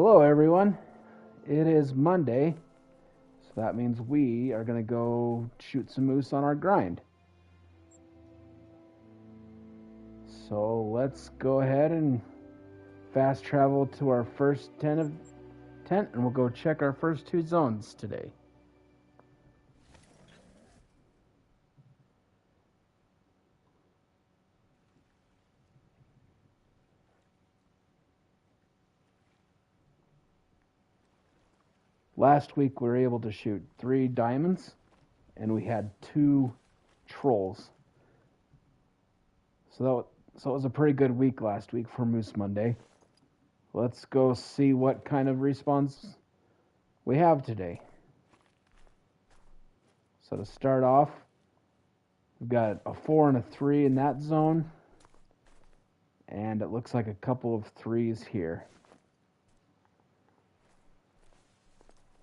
Hello, everyone. It is Monday, so that means we are going to go shoot some moose on our grind. So let's go ahead and fast travel to our first tent, and we'll go check our first two zones today. Last week we were able to shoot 3 diamonds, and we had 2 trolls. So it was a pretty good week last week for Moose Monday. Let's go see what kind of response we have today. So to start off, we've got a 4 and a 3 in that zone, and it looks like a couple of 3s here.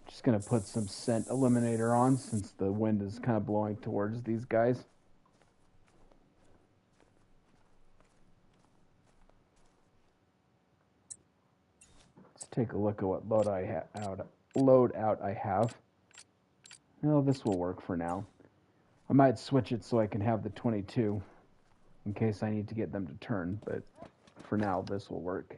Just going to put some scent eliminator on since the wind is kind of blowing towards these guys. Let's take a look at what loadout I have. Well, this will work for now. I might switch it so I can have the 22 in case I need to get them to turn, but for now this will work.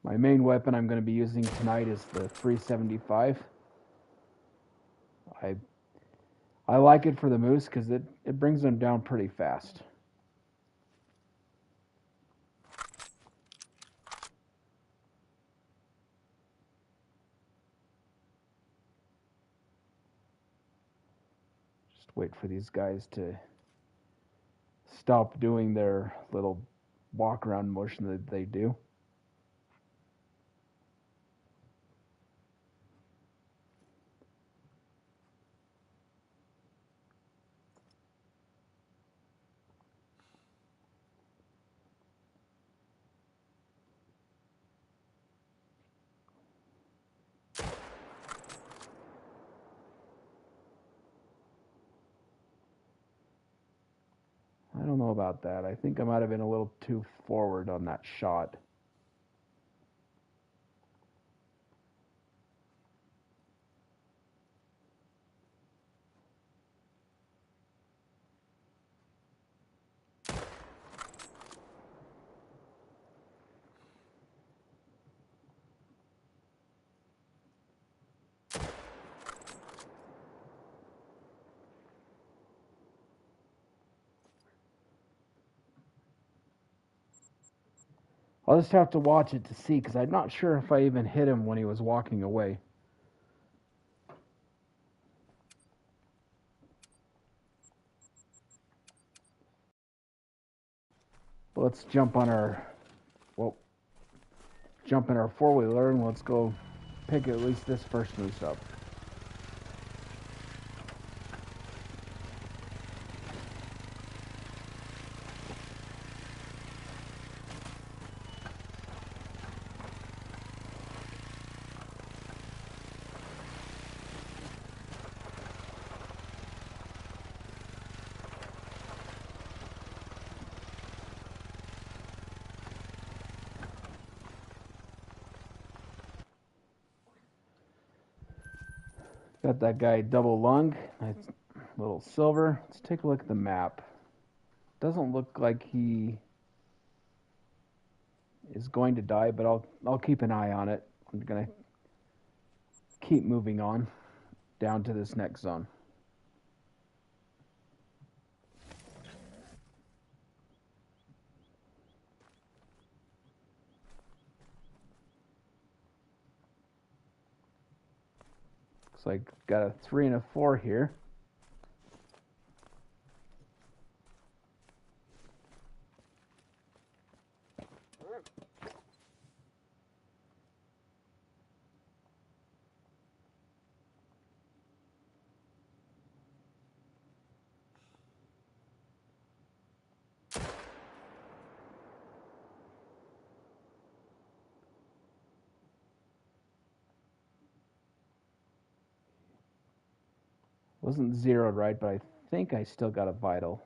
My main weapon I'm going to be using tonight is the 375. I like it for the moose because it brings them down pretty fast. Just wait for these guys to stop doing their little walk around motion that they do. I don't know about that. I think I might have been a little too forward on that shot. I'll just have to watch it to see because I'm not sure if I even hit him when he was walking away. Let's jump in our four-wheeler and let's go pick at least this first moose up. Got that guy double lung, nice little silver. Let's take a look at the map. Doesn't look like he is going to die, but I'll keep an eye on it. I'm gonna keep moving on down to this next zone. Looks like got a 3 and a 4 here. Wasn't zeroed right, but I think I still got a vital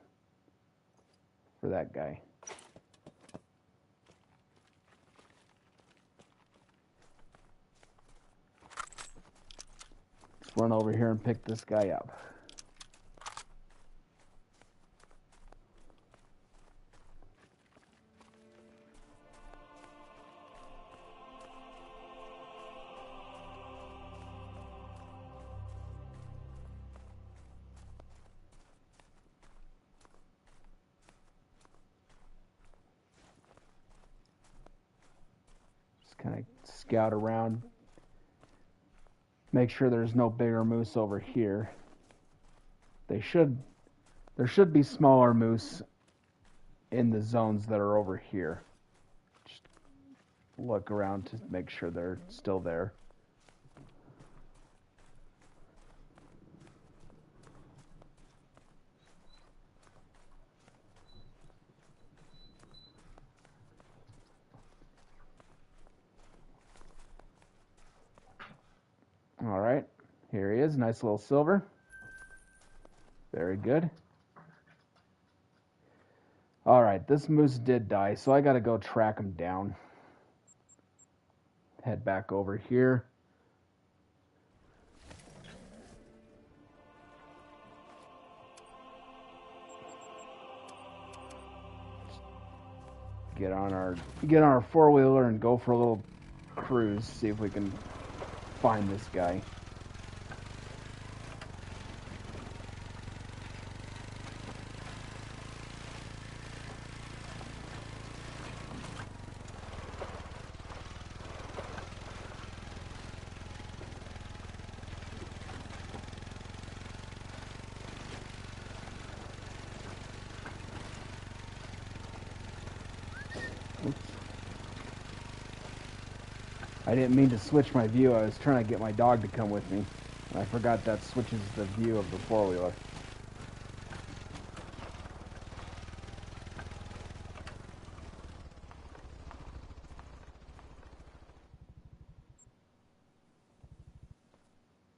for that guy. Let's run over here and pick this guy up. Kind of scout around, make sure there's no bigger moose over here. There should be smaller moose in the zones that are over here. Just look around to make sure they're still there. All right, here he is, nice little silver. Very good. All right, this moose did die, so I gotta go track him down. Head back over here. Get on our four-wheeler and go for a little cruise, see if we can find this guy. Oops. I didn't mean to switch my view. I was trying to get my dog to come with me. I forgot that switches the view of the four-wheeler.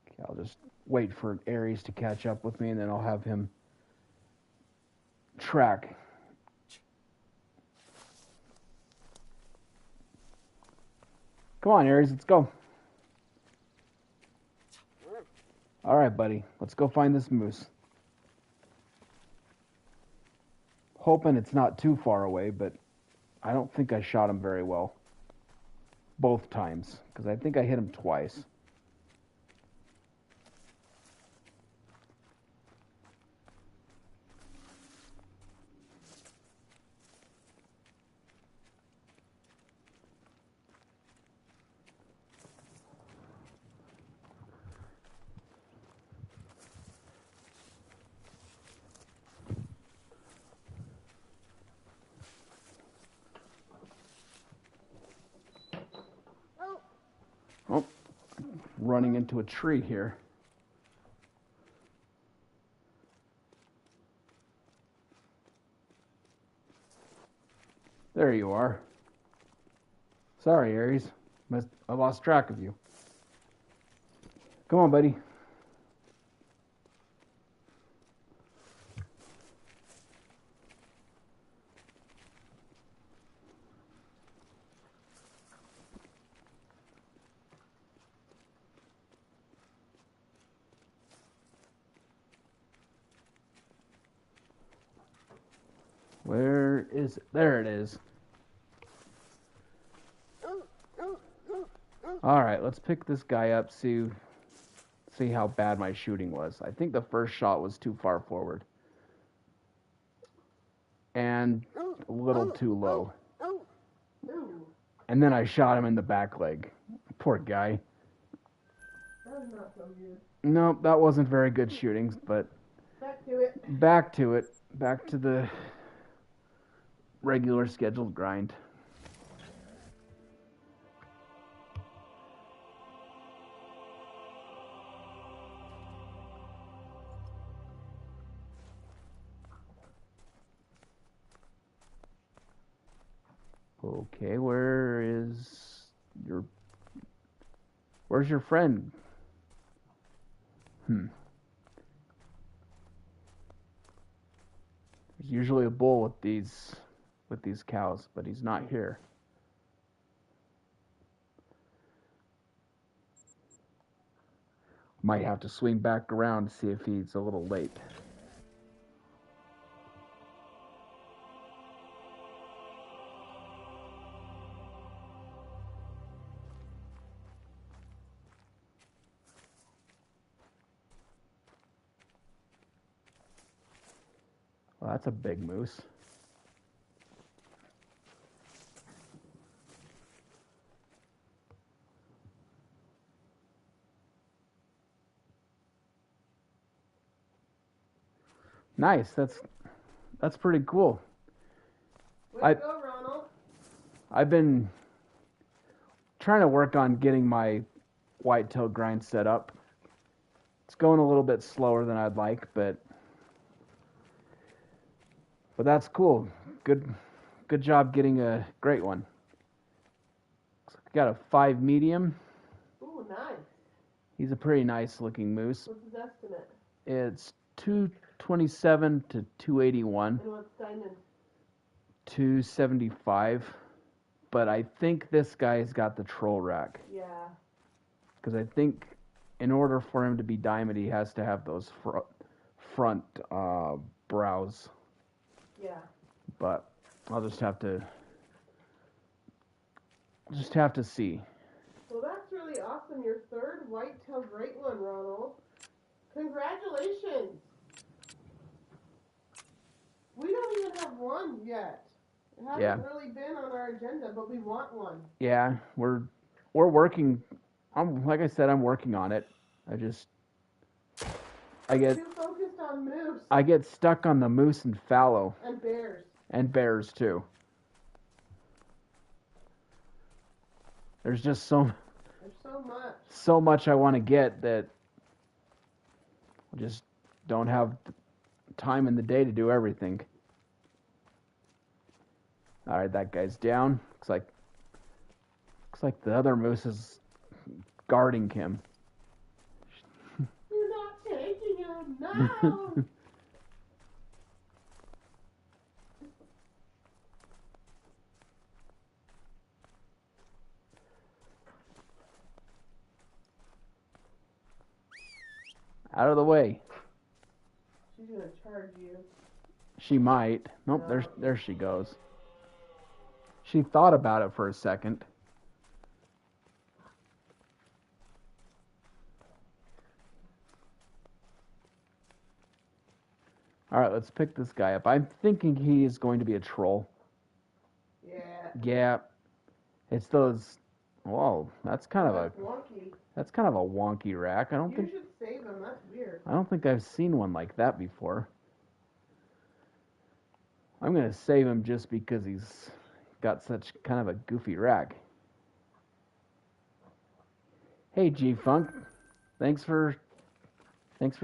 Okay, I'll just wait for Aries to catch up with me, and then I'll have him track. Come on, Aries, let's go. All right, buddy, let's go find this moose. Hoping it's not too far away, but I don't think I shot him very well. Both times, because I think I hit him twice. Oh, running into a tree here. There you are. Sorry, Aries. I lost track of you. Come on, buddy. Where is it? There it is. All right, let's pick this guy up, see how bad my shooting was. I think the first shot was too far forward. And a little too low. And then I shot him in the back leg. Poor guy. That was not so good. Nope, that wasn't very good shooting, but Back to it. back to it. Back to the regular scheduled grind. Okay, where's your friend? There's usually a bull with these cows, but he's not here. Might have to swing back around to see if he's a little late. Well, that's a big moose. Nice. That's pretty cool. Way to go, Ronald. I've been trying to work on getting my whitetail grind set up. It's going a little bit slower than I'd like, but that's cool. Good job getting a great one. Got a 5 medium. Ooh, nice. He's a pretty nice looking moose. What's his estimate? It's 227 to 281. And what's diamond? 275. But I think this guy's got the troll rack. Yeah. Because I think in order for him to be diamond, he has to have those front brows. Yeah. But I'll just have to see. Well, that's really awesome. Your third whitetail great one, Ronald. Congratulations. We don't even have one yet. It hasn't really been on our agenda, but we want one. Yeah, we're working. Like I said, I'm working on it. I get too focused on moose. I get stuck on the moose and fallow. And bears. And bears too. There's just so much I want to get that I just don't have time in the day to do everything. All right, that guy's down. Looks like the other moose is guarding him. You're not taking him. No. Out of the way. She's gonna charge you. She might. Nope, No. there she goes. She thought about it for a second. All right, let's pick this guy up. I'm thinking he is going to be a troll. Yeah. Yeah. It's those. Whoa, that's kind of wonky. That's kind of a wonky rack. You should save him. That's weird. I don't think I've seen one like that before. I'm gonna save him just because he's got such kind of a goofy rack. Hey, G Funk, thanks for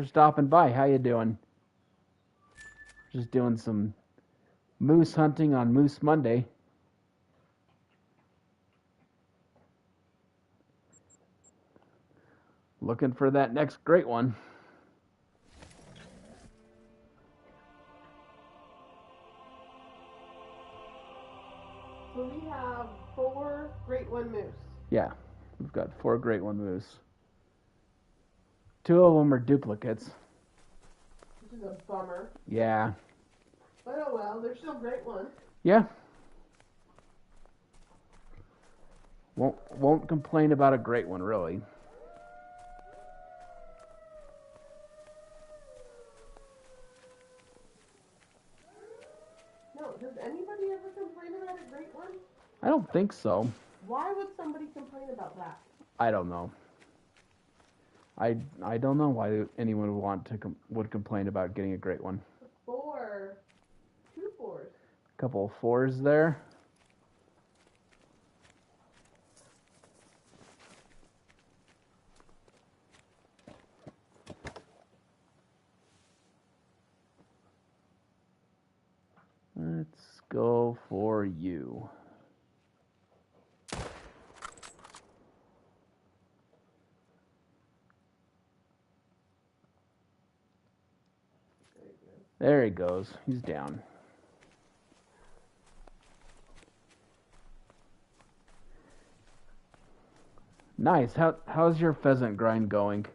stopping by. How you doing? Just doing some moose hunting on Moose Monday. Looking for that next great one. So we have 4 great one moose. Yeah, we've got 4 great one moose. 2 of them are duplicates. Which is a bummer. Yeah. But oh well, they're still great ones. Yeah. Won't complain about a great one, really. No, does anybody ever complain about a great one? I don't think so. Why would somebody complain about that? I don't know. I don't know why anyone would complain about getting a great one. 4. 2 4s. Couple of 4s there. Let's go for you. Very good. There he goes. He's down. Nice. How's your pheasant grind going?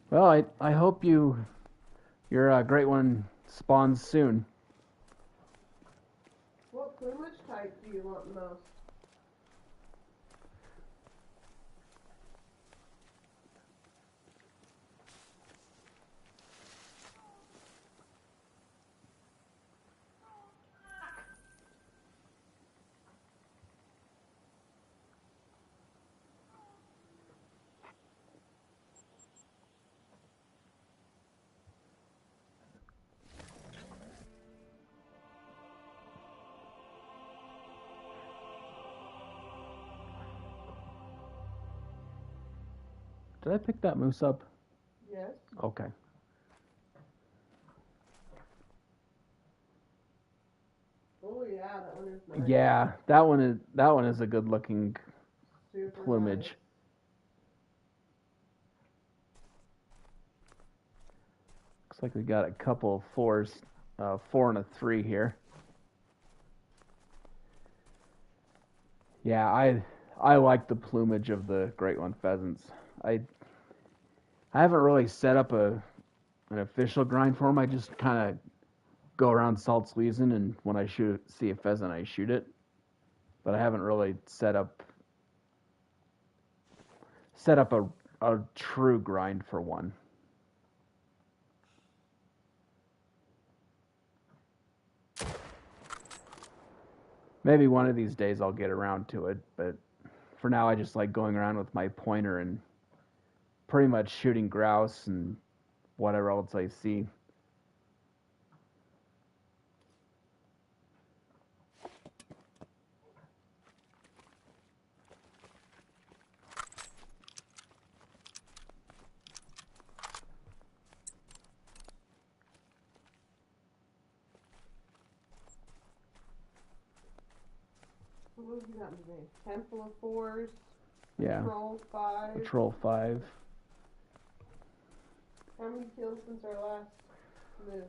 Well, I hope your great one spawns soon. What plumage type do you want most? Did I pick that moose up? Yes. Okay. Oh yeah, that one is nice. Yeah, that one is a good looking Super plumage. nice. Looks like we got a couple of fours, 4 and a 3 here. Yeah, I like the plumage of the great one pheasants. I haven't really set up an official grind for them. I just kind of go around salt sleezing, and when I see a pheasant, I shoot it. But I haven't really set up a true grind for one. Maybe one of these days I'll get around to it, but for now I just like going around with my pointer and pretty much shooting grouse and whatever else I see. What have you got today? Temple of Fours. Yeah. Patrol 5. Patrol 5. How many kills since our last move?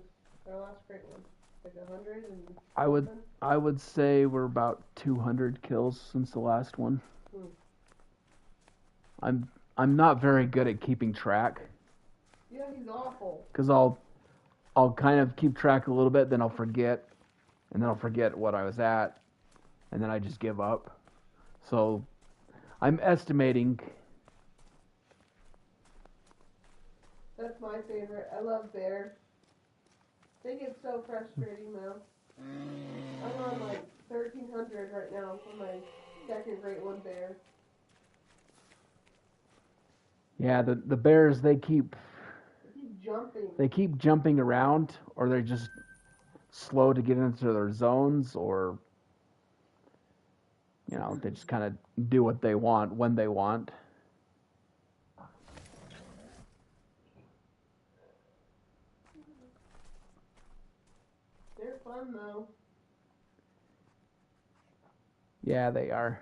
Our last great one? Like 100 and I would say we're about 200 kills since the last one. I'm not very good at keeping track. Yeah, he's awful. Cuz I'll kind of keep track a little bit, then I'll forget, and then I'll forget what I was at, and then I just give up. So I'm estimating. That's my favorite. I love bears. They get so frustrating though. I'm on like 1300 right now for my second great one bear. Yeah, the bears, they keep jumping around, or they're just slow to get into their zones, or they just kind of do what they want when they want. They're fun though. Yeah, they are.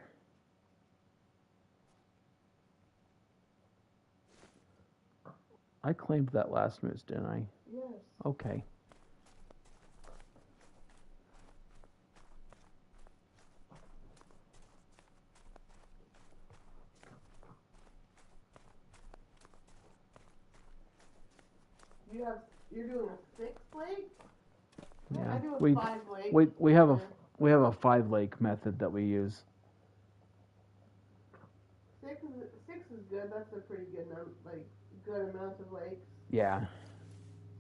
I claimed that last moose, didn't I? Yes. Okay. You're doing a 6 lake? Yeah. I do a 5 lake. We have a 5 lake method that we use. 6 is good. That's a pretty good good amount of lakes. Yeah.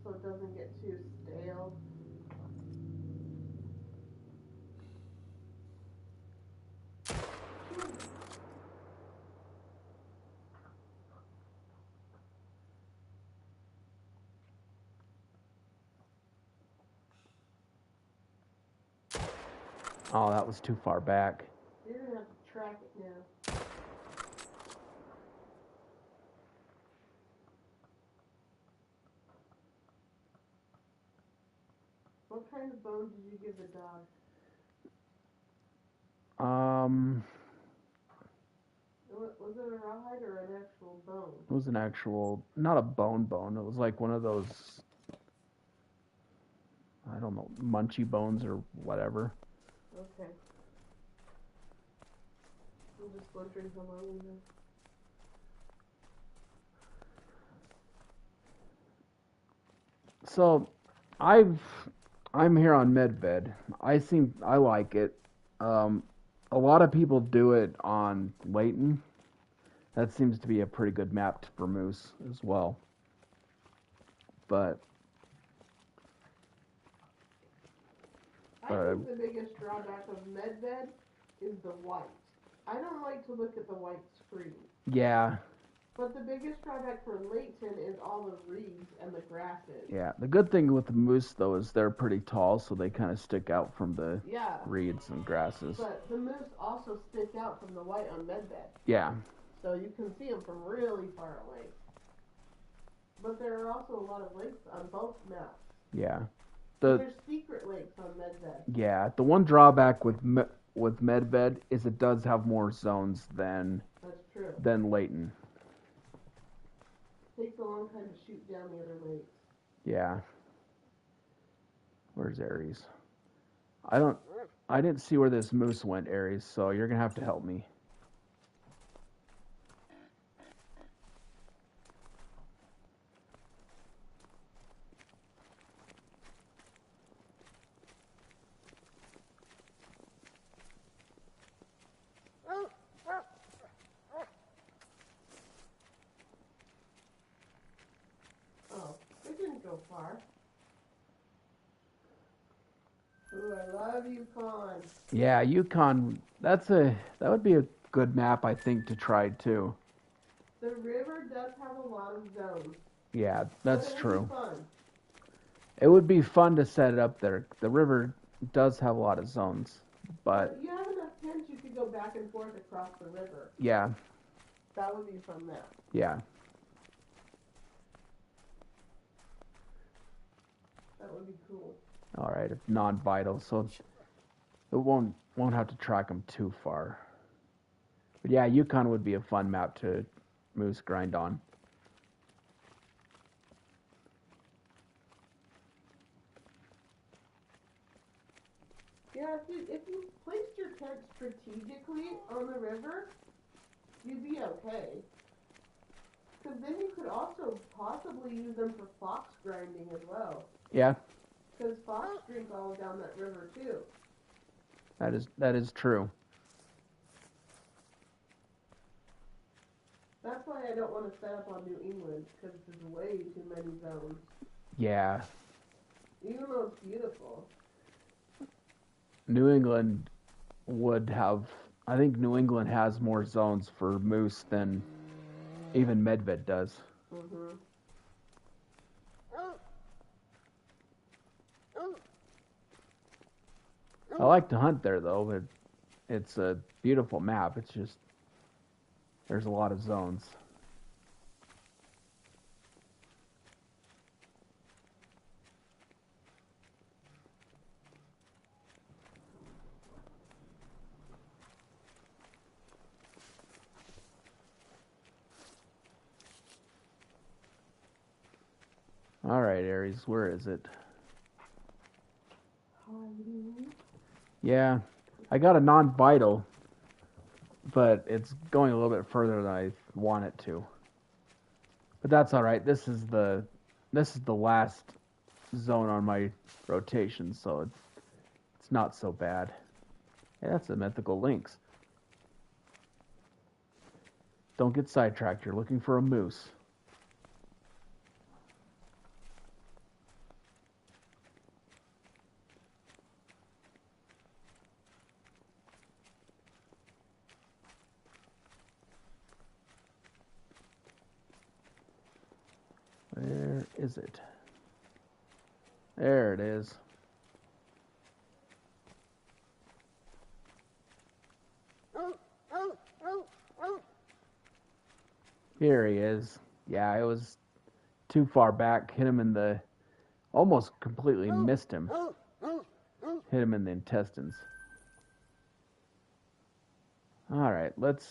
So it doesn't get too stale. Oh, that was too far back. You're gonna have to track it now. What kind of bone did you give the dog? Was it a rawhide or an actual bone? It was an actual, not a bone. It was like one of those, I don't know, munchy bones or whatever. Okay. I'm just wondering how long we have. So, I'm here on Medved. I like it. A lot of people do it on Layton. That seems to be a pretty good map for moose as well. But I think the biggest drawback of Medved is the white. I don't like to look at the white screen. yeah. But the biggest drawback for Layton is all the reeds and the grasses. Yeah. The good thing with the moose though is they're pretty tall, so they kind of stick out from the reeds and grasses. But the moose also stick out from the white on Medved. Yeah. So you can see them from really far away. But there are also a lot of lakes on both maps. Yeah. There's secret lakes on Medved. Yeah. The one drawback with Medved is it does have more zones than Layton. Takes a long time to shoot down the other lakes. Yeah. Where's Aries? I didn't see where this moose went, Aries, so you're gonna have to help me. Go far. Ooh, I love Yukon. Yeah, Yukon. That would be a good map, I think, to try too. The river does have a lot of zones. Yeah, that's true. Fun. It would be fun to set it up there. The river does have a lot of zones, but you have enough tents you could go back and forth across the river. Yeah. That would be a fun map. Yeah. That would be cool. All right, non-vital, so it won't have to track them too far. But yeah, Yukon would be a fun map to moose grind on. Yeah, if you placed your tent strategically on the river, you'd be okay. Because then you could also possibly use them for fox grinding as well. Yeah. Because fox drink all down that river too. That is true. That's why I don't want to set up on New England, because there's way too many zones. Yeah. Even though it's beautiful. New England would have, I think New England has more zones for moose than even Medved does. Mm-hmm. I like to hunt there though, but it's a beautiful map. It's just, there's a lot of zones. All right, Aries, where is it? Yeah, I got a non-vital, but it's going a little bit further than I want it to. But that's all right. This is the last zone on my rotation, so it's not so bad. Yeah, that's a mythical lynx. Don't get sidetracked. You're looking for a moose. Where is it? There it is. Here he is. Yeah, it was too far back. Hit him in the... Almost completely missed him. Hit him in the intestines. Alright, let's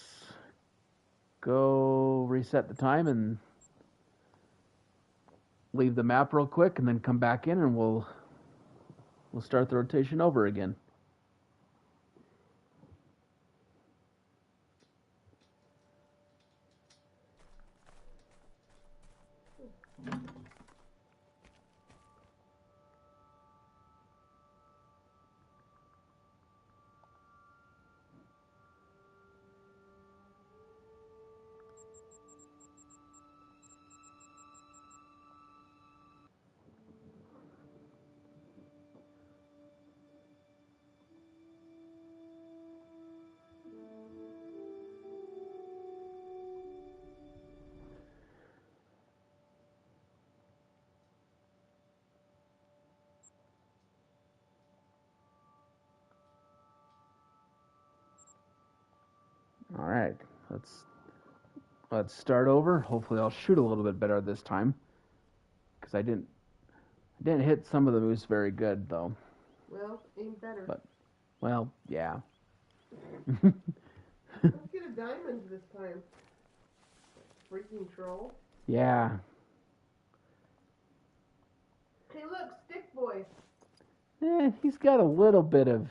go reset the time and leave the map real quick and then come back in and we'll start the rotation over again. All right, let's start over. Hopefully, I'll shoot a little bit better this time, because I didn't hit some of the moose very good though. Well, aim better. But well, yeah. Let's get a diamond this time. Freaking troll. Yeah. Hey, look, stick boy. He's got a little bit of.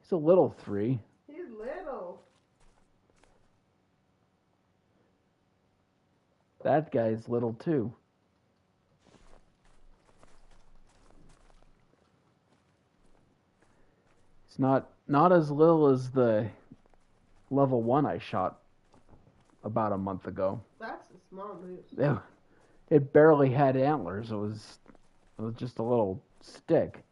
He's a little 3. He's little. That guy's little too. It's not as little as the level 1 I shot about a month ago. That's a small moose. It barely had antlers. It was just a little stick.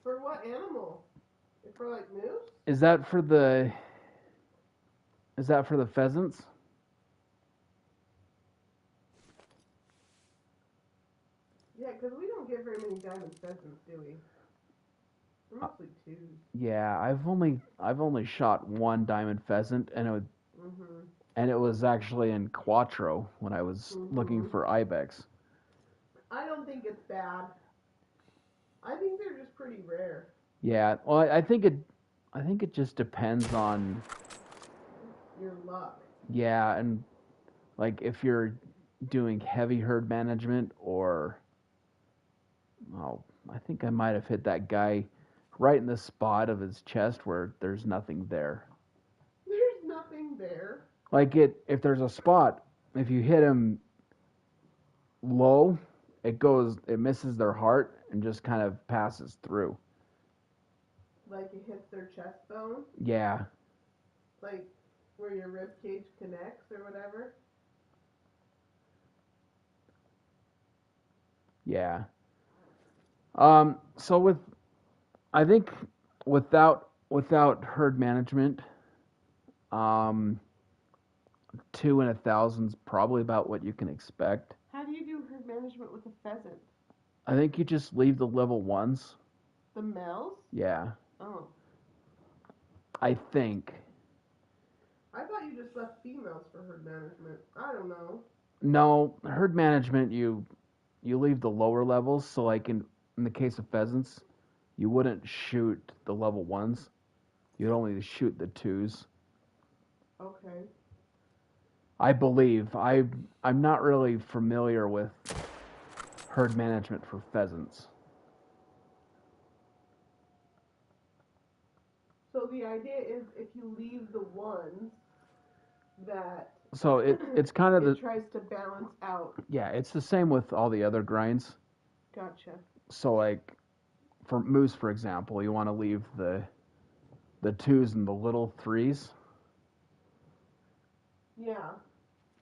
For what animal? For like moose? Is that for the pheasants? Yeah, because we don't get very many diamond pheasants, do we? They're mostly 2s. Yeah, I've only shot 1 diamond pheasant, and it was actually in Quattro when I was looking for ibex. I don't think it's bad. I think they're just pretty rare. Yeah, well, I think it just depends on your luck. Yeah, and like if you're doing heavy herd management or I think I might have hit that guy right in the spot of his chest where there's nothing there. There's nothing there. Like if there's a spot, if you hit him low, it misses their heart and just kind of passes through. Like it hits their chest bone? Yeah. Like where your rib cage connects or whatever? Yeah. So I think without herd management, 2 in 1,000 is probably about what you can expect. How do you do herd management with a pheasant? I think you just leave the level 1s. The males? Yeah. Oh. I think. I thought you just left females for herd management. I don't know. No, herd management you leave the lower levels. So like in the case of pheasants, you wouldn't shoot the level 1s. You'd only shoot the 2s. Okay. I believe. I'm not really familiar with herd management for pheasants. So the idea is if you leave the ones that So it's kind of it tries to balance out. Yeah, it's the same with all the other grinds. Gotcha. So like for moose, for example, you want to leave the 2s and the little 3s. Yeah.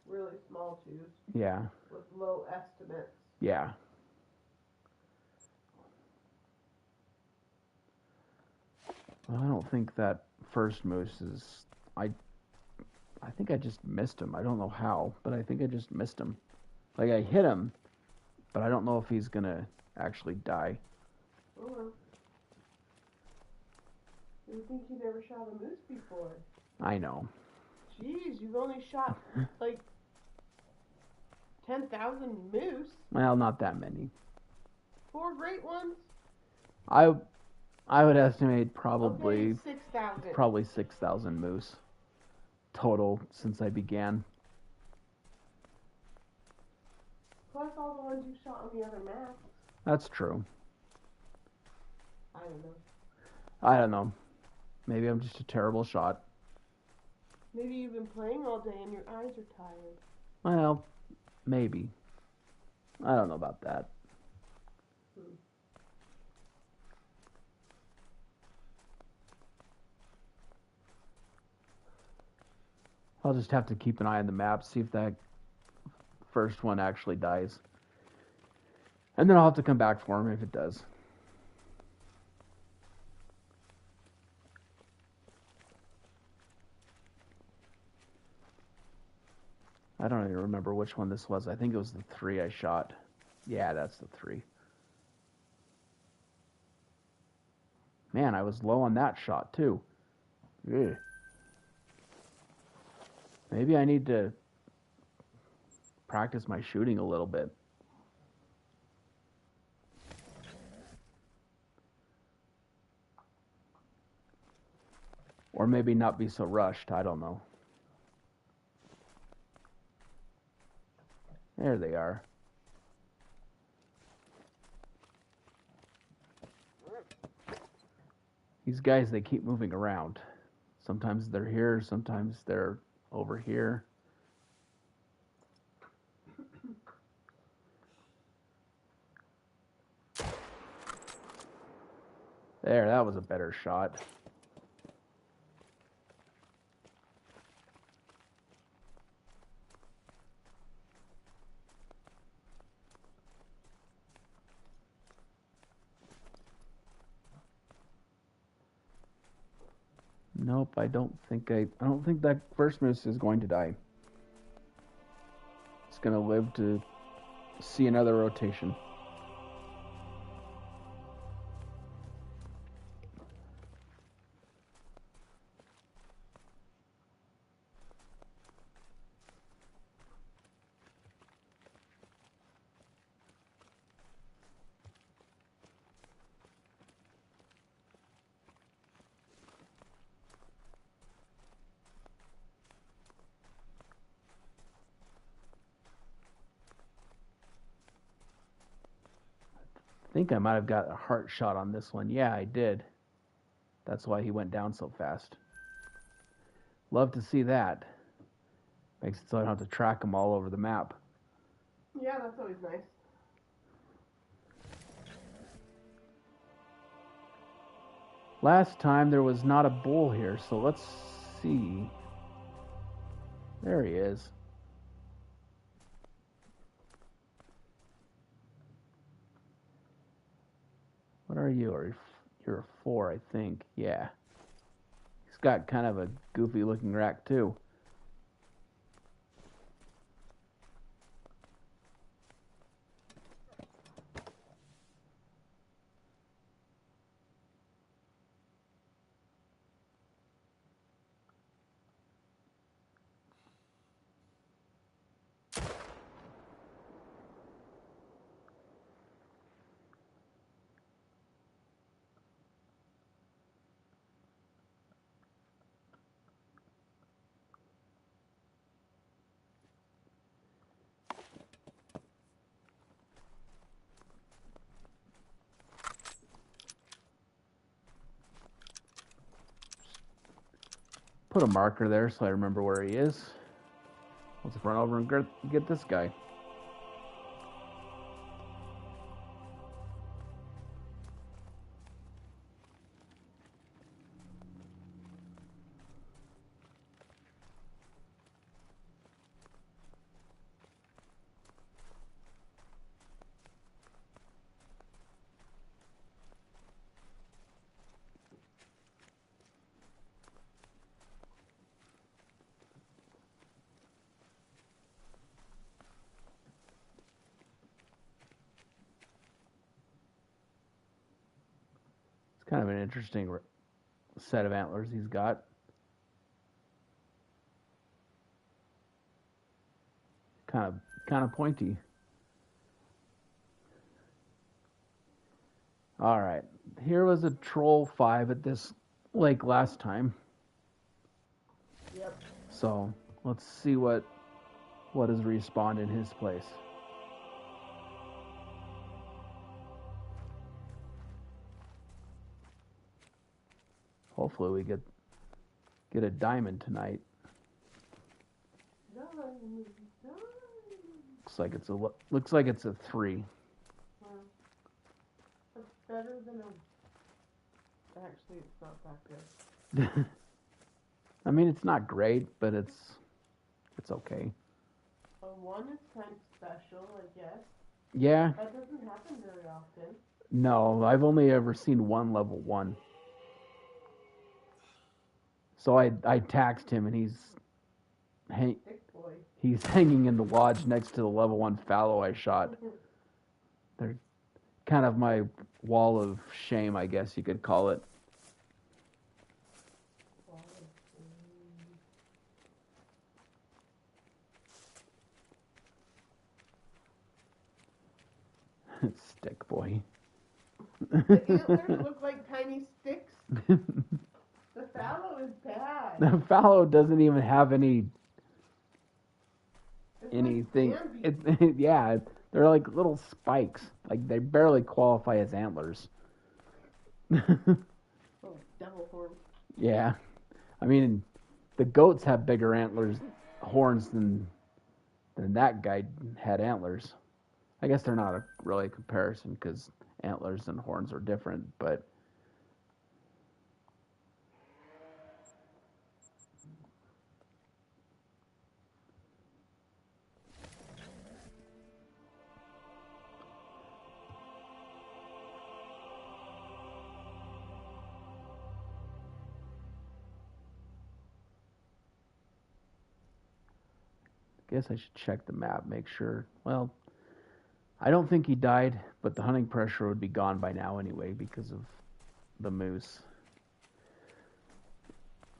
Really small 2s. Yeah. With low estimates. Yeah. Well, I don't think that first moose is... I think I just missed him. I don't know how, but I think I just missed him. Like, I hit him, but I don't know if he's going to actually die. Oh, well. You would think you never shot a moose before. I know. Jeez, you've only shot like 10,000 moose. Well, not that many. 4 great ones. I would estimate probably Okay, 6,000. probably 6,000 moose total since I began. Plus all the ones you shot on the other map. That's true. I don't know. I don't know. Maybe I'm just a terrible shot. Maybe you've been playing all day and your eyes are tired. Well, maybe. I don't know about that. I'll just have to keep an eye on the map, see if that first one actually dies. And then I'll have to come back for him if it does. I don't even remember which one this was. I think it was the 3 I shot. Yeah, that's the 3. Man, I was low on that shot too. Ugh. Maybe I need to practice my shooting a little bit. Or maybe not be so rushed. I don't know. There they are. These guys, they keep moving around. Sometimes they're here, sometimes they're over here. There, that was a better shot. Nope, I don't think that first moose is going to die. It's going to live to see another rotation. I think I might have got a heart shot on this one. Yeah, I did. That's why he went down so fast. Love to see that. Makes it so I don't have to track him all over the map. Yeah, that's always nice. Last time there was not a bull here, so let's see. There he is. What are you? You're a 4, I think. Yeah. He's got kind of a goofy looking rack too. Put a marker there so I remember where he is. Let's run over and get this guy. It's kind of an interesting set of antlers he's got. Kind of pointy. All right, here was a troll 5 at this lake last time. Yep. So let's see what has respawned in his place. Hopefully we get a diamond tonight. Diamond. Looks like it's a 3. Wow. That's better than a. Actually, it's not that good. I mean, it's not great, but it's okay. A 1 is kind of special, I guess. Yeah. That doesn't happen very often. No, I've only ever seen one level 1. So I taxed him, and he's hanging in the lodge next to the level 1 fallow I shot. They're kind of my wall of shame, I guess you could call it. Stick boy. The antlers look like tiny sticks. The fallow is bad. The fallow doesn't even have anything. Like yeah, they're like little spikes. Like they barely qualify as antlers. Oh, devil horns. Yeah, I mean, the goats have bigger horns than that guy had antlers. I guess they're not really a comparison because antlers and horns are different, but. Guess I should check the map, make sure. Well, I don't think he died, but the hunting pressure would be gone by now anyway because of the moose.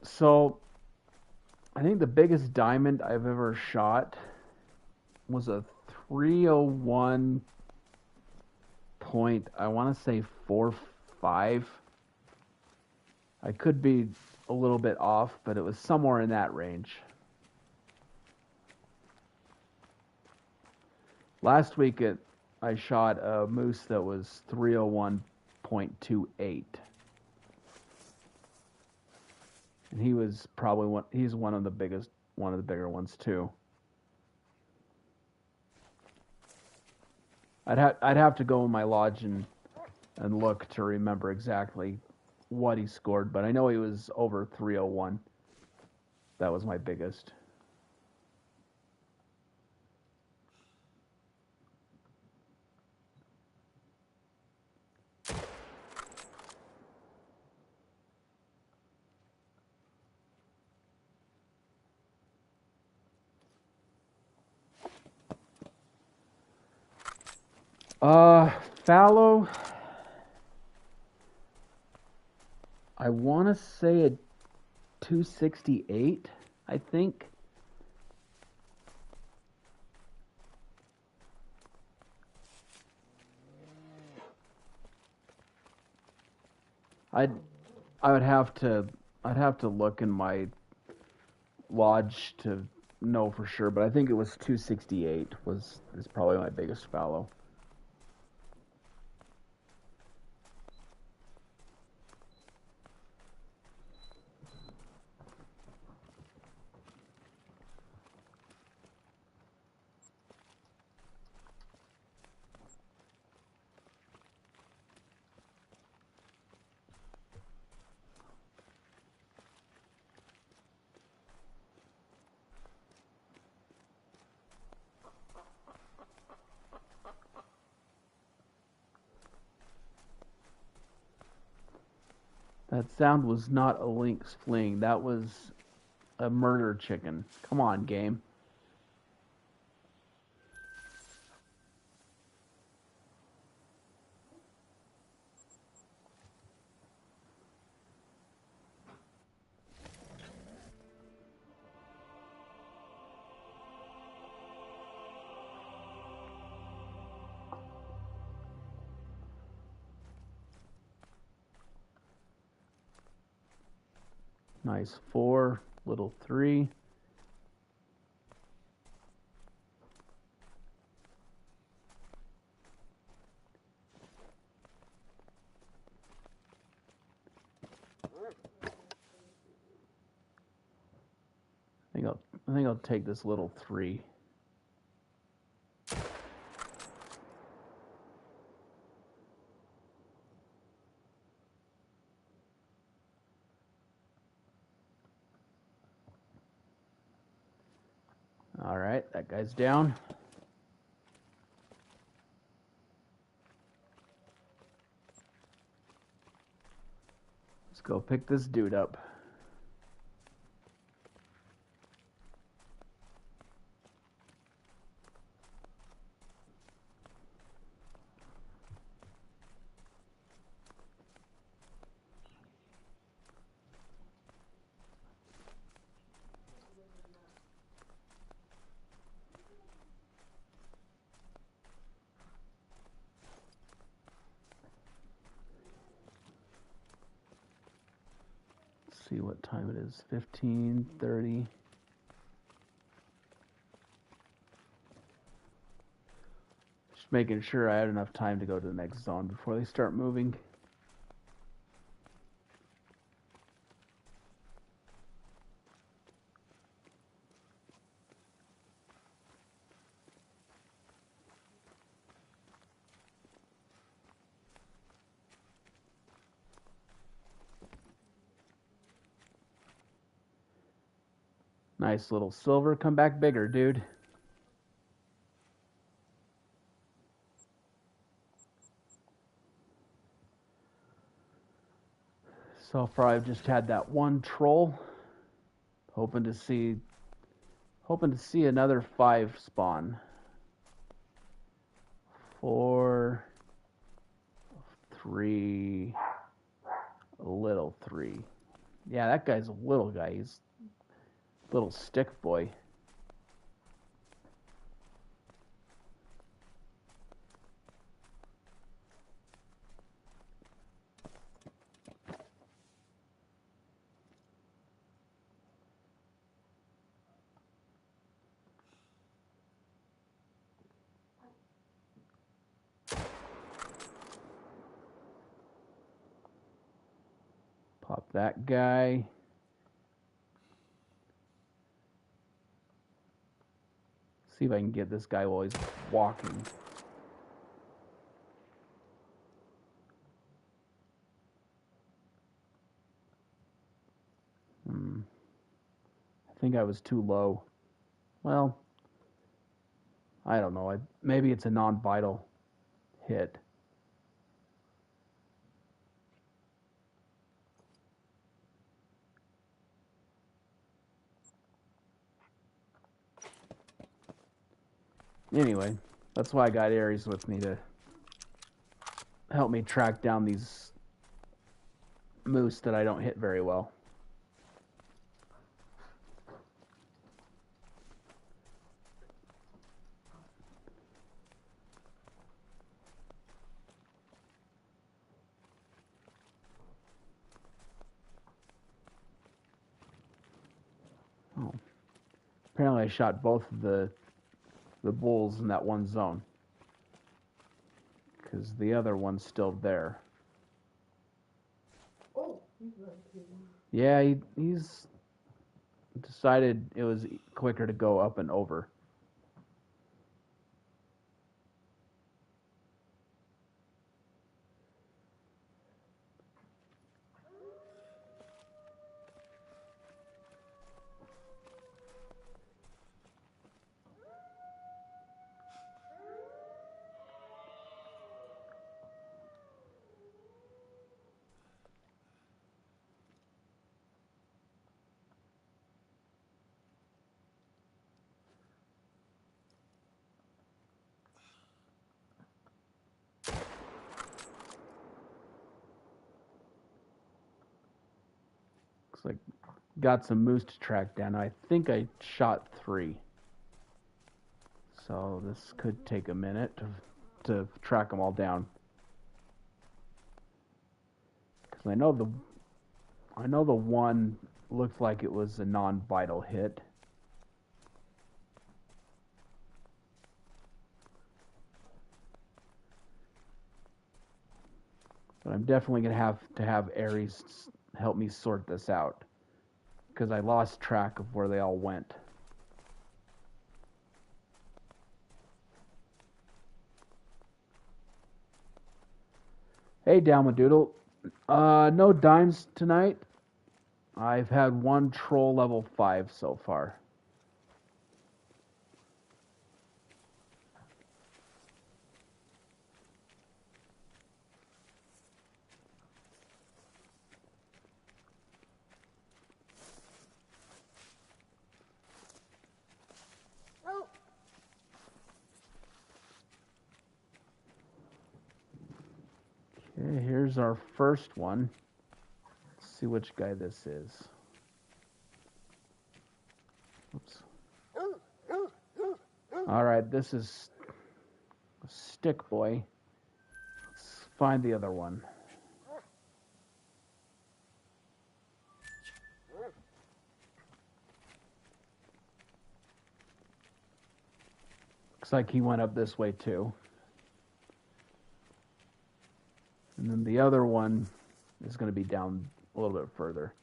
So, I think the biggest diamond I've ever shot was a 301 point, I want to say 4.5. I could be a little bit off, but it was somewhere in that range. Last week I shot a moose that was 301.28. And he was probably he's one of the bigger ones too. I'd have to go in my lodge and look to remember exactly what he scored, but I know he was over 301. That was my biggest. Fallow, I want to say a 268, I think. I'd have to look in my lodge to know for sure, but I think it was 268 is probably my biggest fallow. That sound was not a lynx fleeing. That was a murder chicken. Come on, game. Nice 4, little 3. I think I'll take this little 3. All right, that guy's down. Let's go pick this dude up. See what time it is. 15:30. Just making sure I had enough time to go to the next zone before they start moving. Nice little silver. Come back bigger, dude. So far, I've just had that one troll. Hoping to see another 5 spawn. 4, 3, a little 3. Yeah, that guy's a little guy. He's a little stick boy. Pop that guy. See if I can get this guy while he's walking. I think I was too low. Well, I don't know. Maybe it's a non-vital hit. Anyway, that's why I got Aries with me to help me track down these moose that I don't hit very well. Oh. Apparently I shot both of the bulls in that one zone, because the other one's still there. Oh, he's not kidding. Yeah, he's decided it was quicker to go up and over. Looks like got some moose to track down. I think I shot 3. So this could take a minute to track them all down. Because I know the one Looks like it was a non-vital hit. But I'm definitely going to have Aries help me sort this out, because I lost track of where they all went. Hey, Dalmadoodle. No dimes tonight. I've had one troll level 5 so far. Okay, here's our first one. Let's see which guy this is. Oops. All right, this is Stick Boy. Let's find the other one. Looks like he went up this way too. And then the other one is going to be down a little bit further.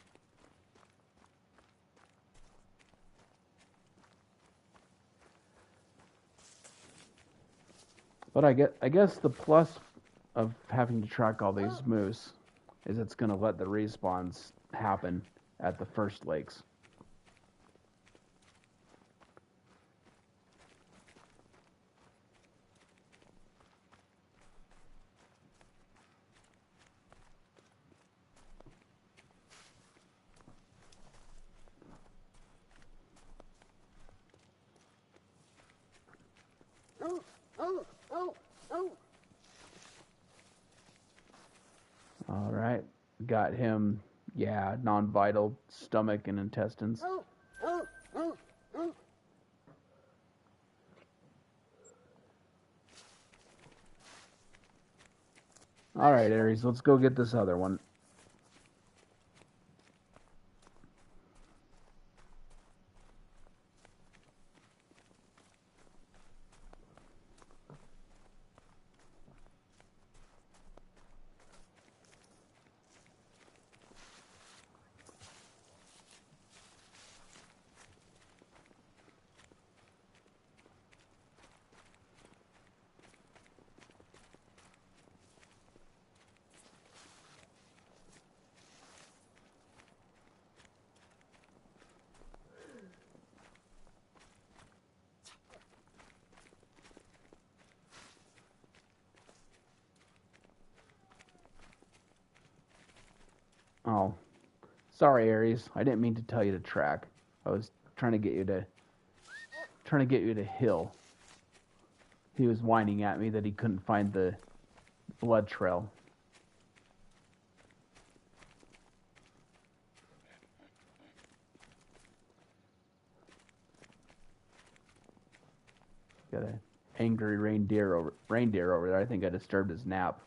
But I guess the plus of having to track all these moose is it's going to let the respawns happen at the first lakes. All right, got him. Yeah, non-vital stomach and intestines. All right, Aries, let's go get this other one. Oh, sorry, Aries. I didn't mean to tell you to track. I was trying to get you to hill. He was whining at me that he couldn't find the blood trail. Got an angry reindeer over there. I think I disturbed his nap.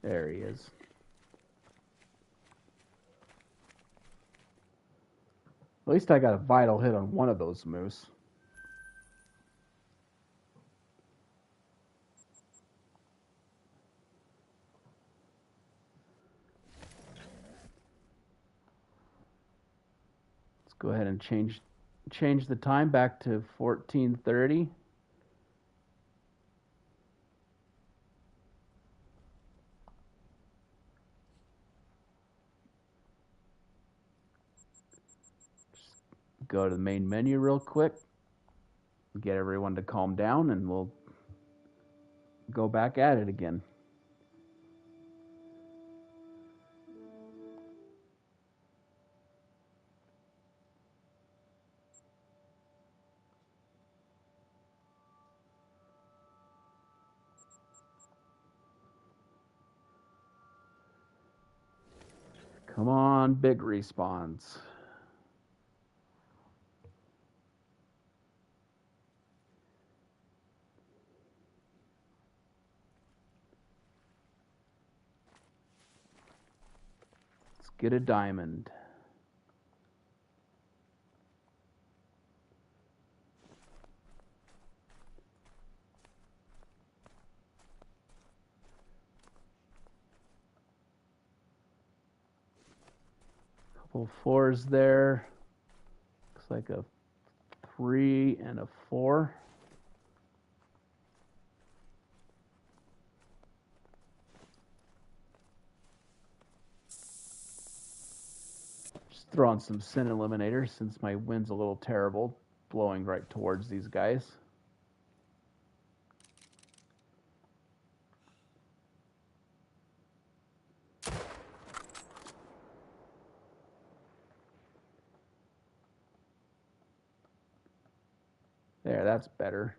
There he is. At least I got a vital hit on one of those moose. Let's go ahead and change the time back to 14:30. Go to the main menu real quick, get everyone to calm down, and we'll go back at it again. Come on, big respawns. Let's get a diamond. Couple fours there. Looks like a 3 and a 4. Just throw on some sin eliminator since my wind's a little terrible, blowing right towards these guys. There, that's better.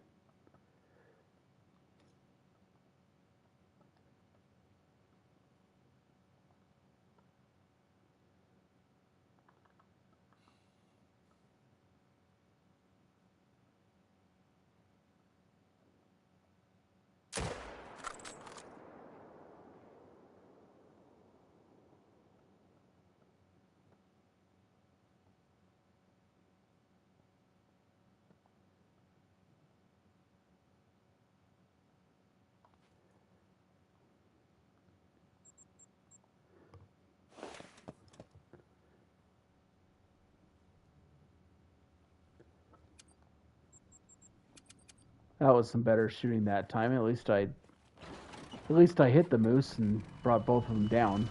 That was some better shooting that time. At least I hit the moose and brought both of them down.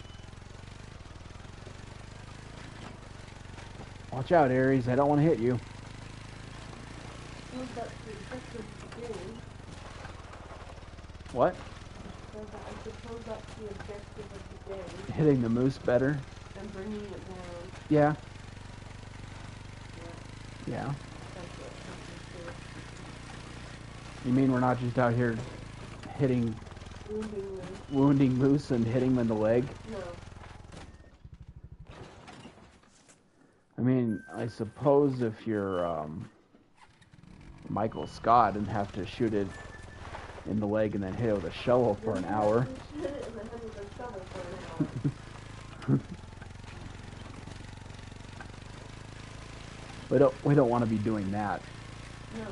Watch out, Aries. I don't want to hit you. What? I suppose that's the objective of the day. Hitting the moose better. And bringing it down. Yeah. Yeah. Yeah. That's it. You mean we're not just out here hitting, wounding moose and hitting them in the leg? No. I mean, I suppose if you're Michael Scott and have to shoot it in the leg and then hit it with a shovel for an hour. We don't want to be doing that. No.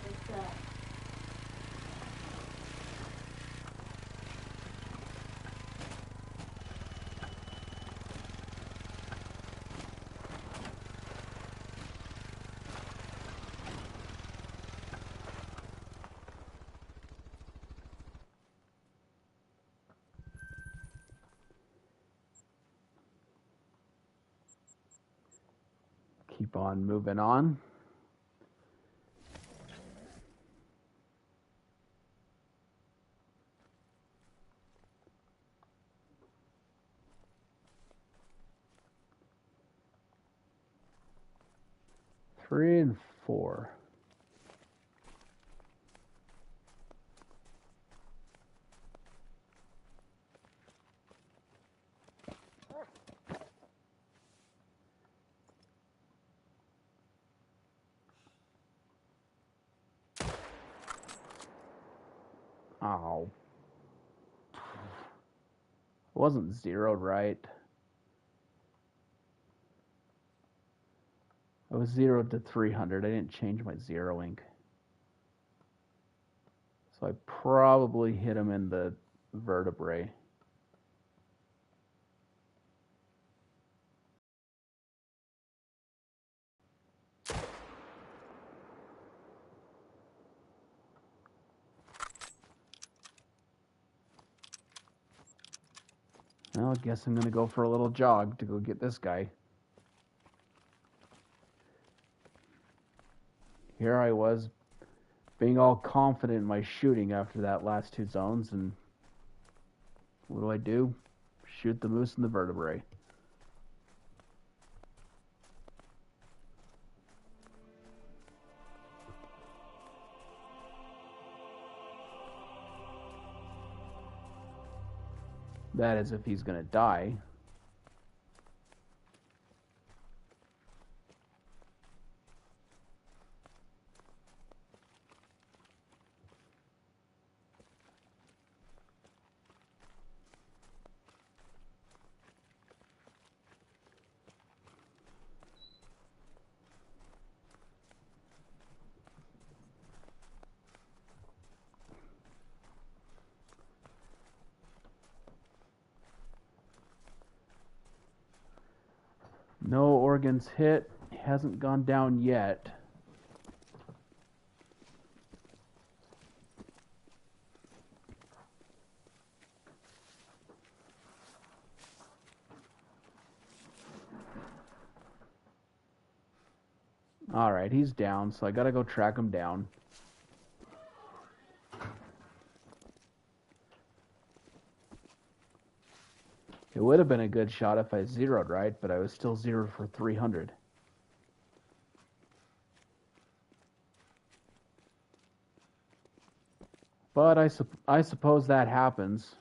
It's that. Keep on moving on. Three and 4. Oh. It wasn't zeroed right. I was zeroed to 300. I didn't change my zeroing. So I probably hit him in the vertebrae. Well, I guess I'm going to go for a little jog to go get this guy. Here I was, being all confident in my shooting after that last 2 zones, and what do? Shoot the moose in the vertebrae. That is if he's going to die. No organs hit. Hasn't gone down yet. Alright, he's down, so I gotta go track him down. It would have been a good shot if I zeroed right, but I was still 0 for 300. But I suppose that happens.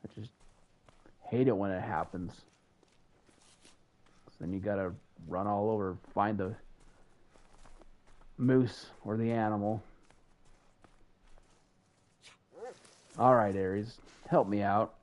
I just hate it when it happens. Then you gotta run all over, find the moose or the animal. Alright, Aries, help me out.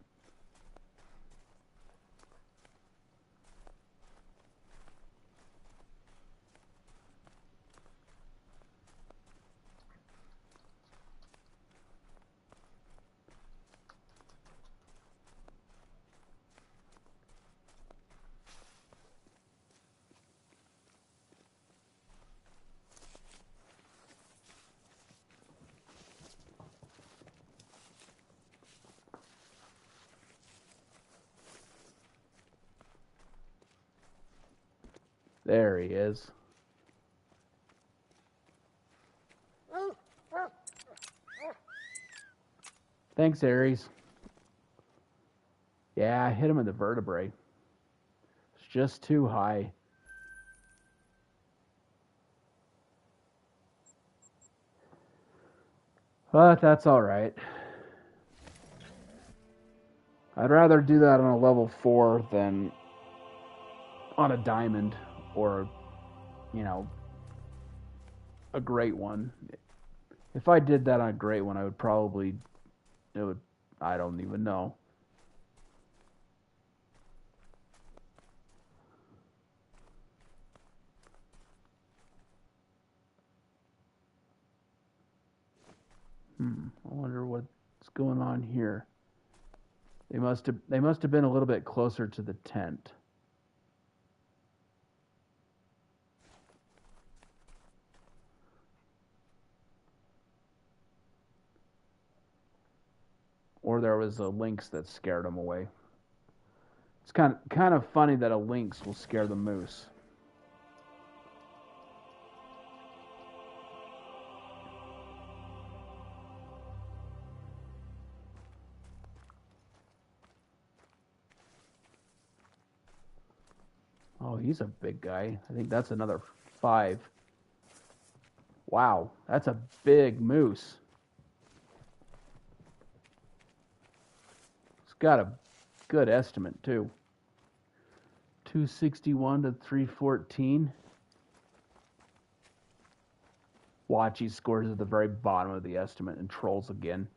There he is. Thanks, Aries. Yeah, I hit him in the vertebrae. It's just too high. But that's alright. I'd rather do that on a level 4 than on a diamond or, you know, a great one. If I did that on a great one, I would probably, I don't even know. I wonder what's going on here. They must have been a little bit closer to the tent. Or there was a lynx that scared them away. It's kind of funny that a lynx will scare the moose. Oh, he's a big guy. I think that's another 5. Wow, that's a big moose. It's got a good estimate, too. 261 to 314. Watch, he scores at the very bottom of the estimate and trolls again.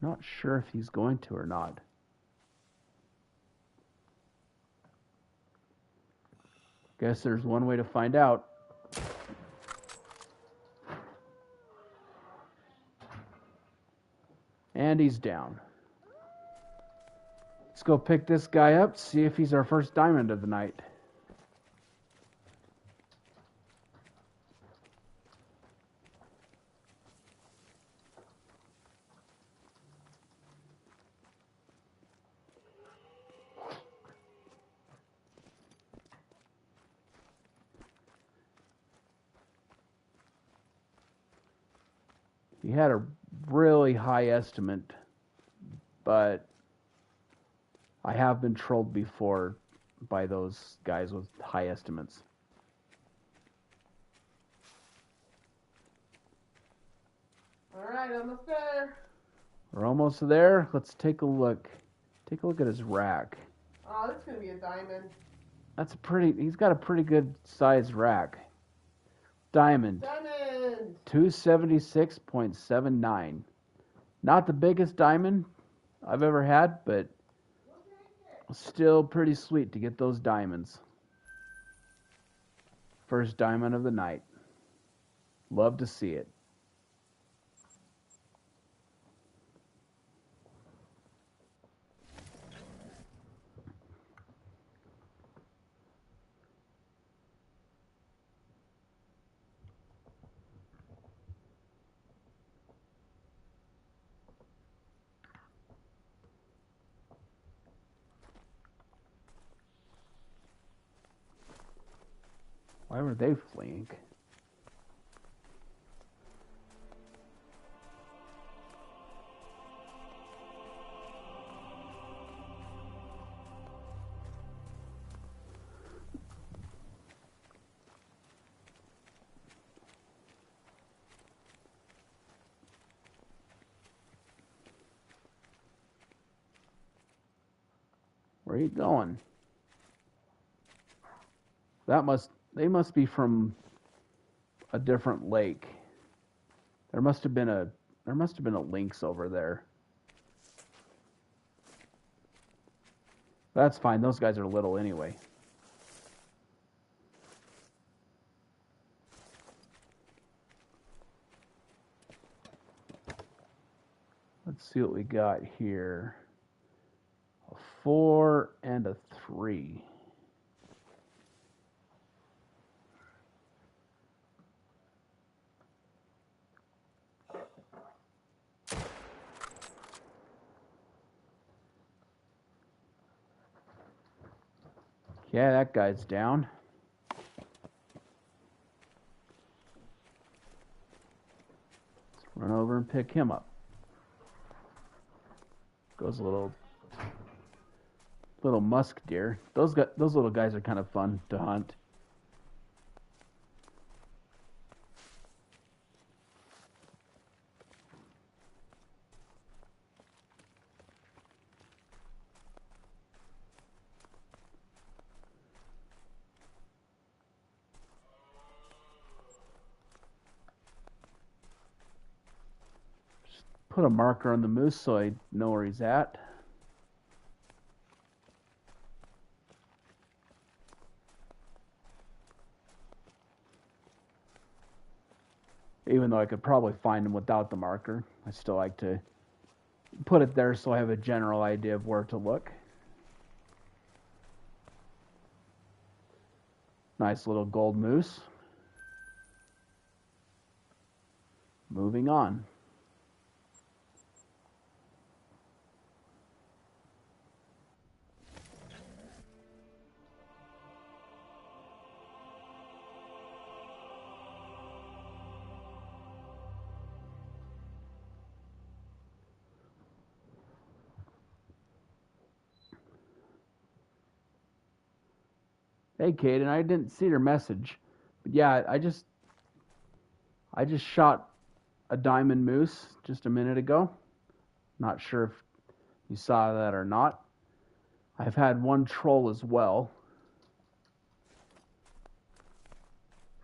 Not sure if he's going to or not. Guess there's one way to find out. And he's down. Let's go pick this guy up, see if he's our first diamond of the night. He had a really high estimate, but I have been trolled before by those guys with high estimates. Alright, almost there. We're almost there. Let's take a look. Take a look at his rack. Oh, this is going to be a diamond. He's got a pretty good size rack. Diamond. 276.79. Not the biggest diamond, I've ever had, but still pretty sweet to get those diamonds. First diamond of the night. Love to see it. Why were they fleeing? Where are you going? They must be from a different lake. There must have been a lynx over there. That's fine. Those guys are little anyway. Let's see what we got here. A 4 and a 3. Yeah, that guy's down. Let's run over and pick him up. Goes a little musk deer. Those little guys are kind of fun to hunt. Just put a marker on the moose so I know where he's at. Even though I could probably find him without the marker, I still like to put it there so I have a general idea of where to look. Nice little gold moose. Moving on. Hey, Kaden, I didn't see your message, but yeah, I just shot a diamond moose just a minute ago. Not sure if you saw that or not. I've had one troll as well.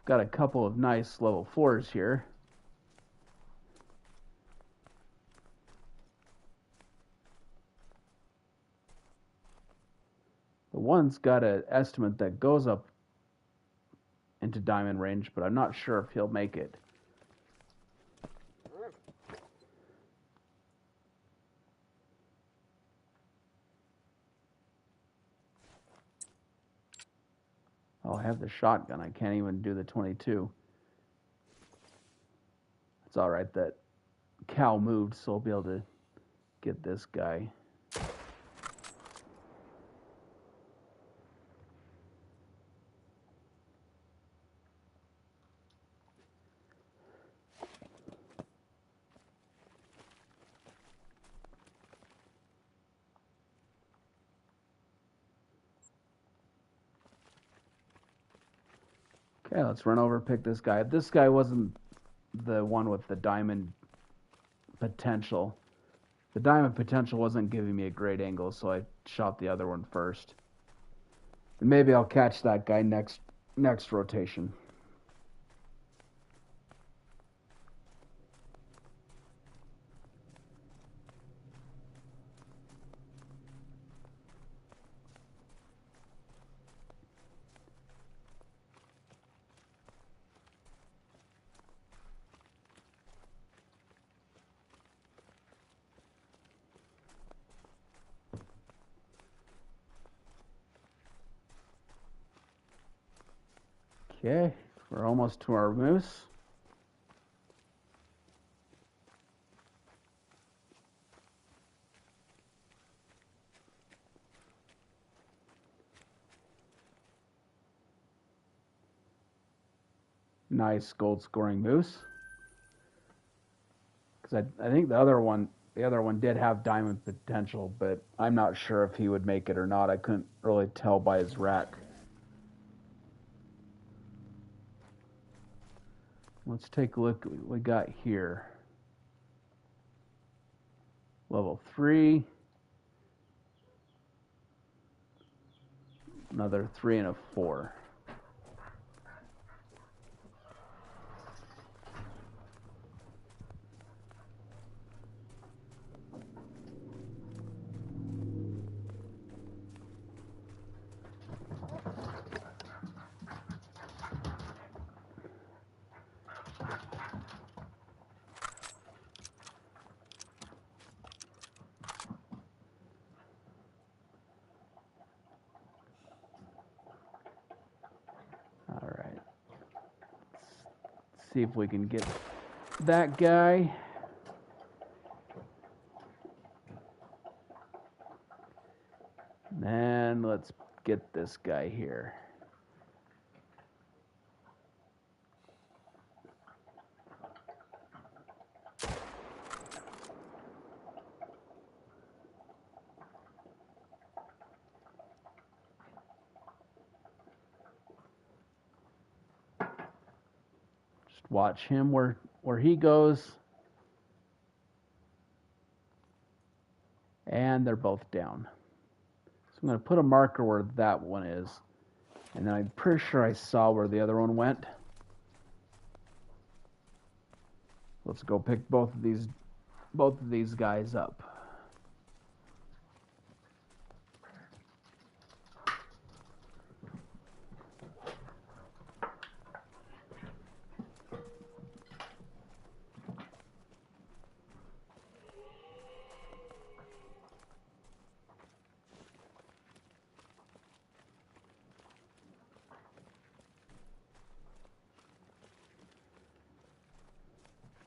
I've got a couple of nice level 4s here. The one's got an estimate that goes up into diamond range, but I'm not sure if he'll make it. I'll have the shotgun. I can't even do the 22. It's all right that Cal moved, so I'll be able to get this guy. Okay, let's run over and pick this guy. This guy wasn't the one with the diamond potential. The diamond potential wasn't giving me a great angle, so I shot the other one first. And maybe I'll catch that guy next rotation. Okay, we're almost to our moose. Nice gold scoring moose. Because I think the other one did have diamond potential, but I'm not sure if he would make it or not. I couldn't really tell by his rack. Let's take a look at what we got here. Level 3. Another 3 and a 4. All right. Let's see if we can get that guy. And let's get this guy here. Just watch him where he goes. And they're both down. So I'm going to put a marker where that one is. And then I'm pretty sure I saw where the other one went. Let's go pick both of these guys up.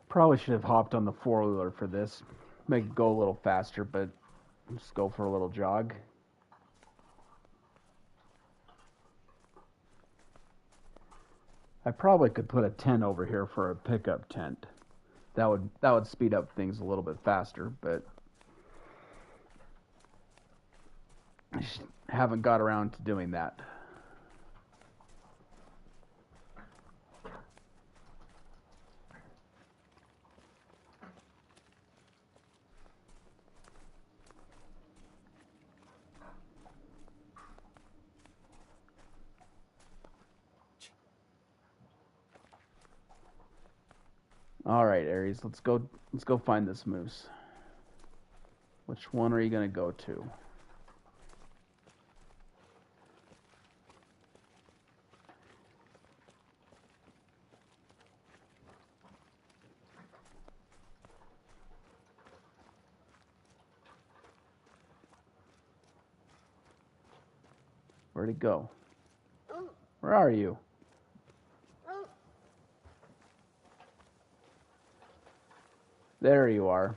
Probably should have hopped on the four-wheeler for this. Make it go a little faster, but just go for a little jog. I probably could put a tent over here for a pickup tent. That would speed up things a little bit faster, but I just haven't got around to doing that. All right, Aries, let's go find this moose. Which one are you going to go to? Where'd he go? Where are you? There you are.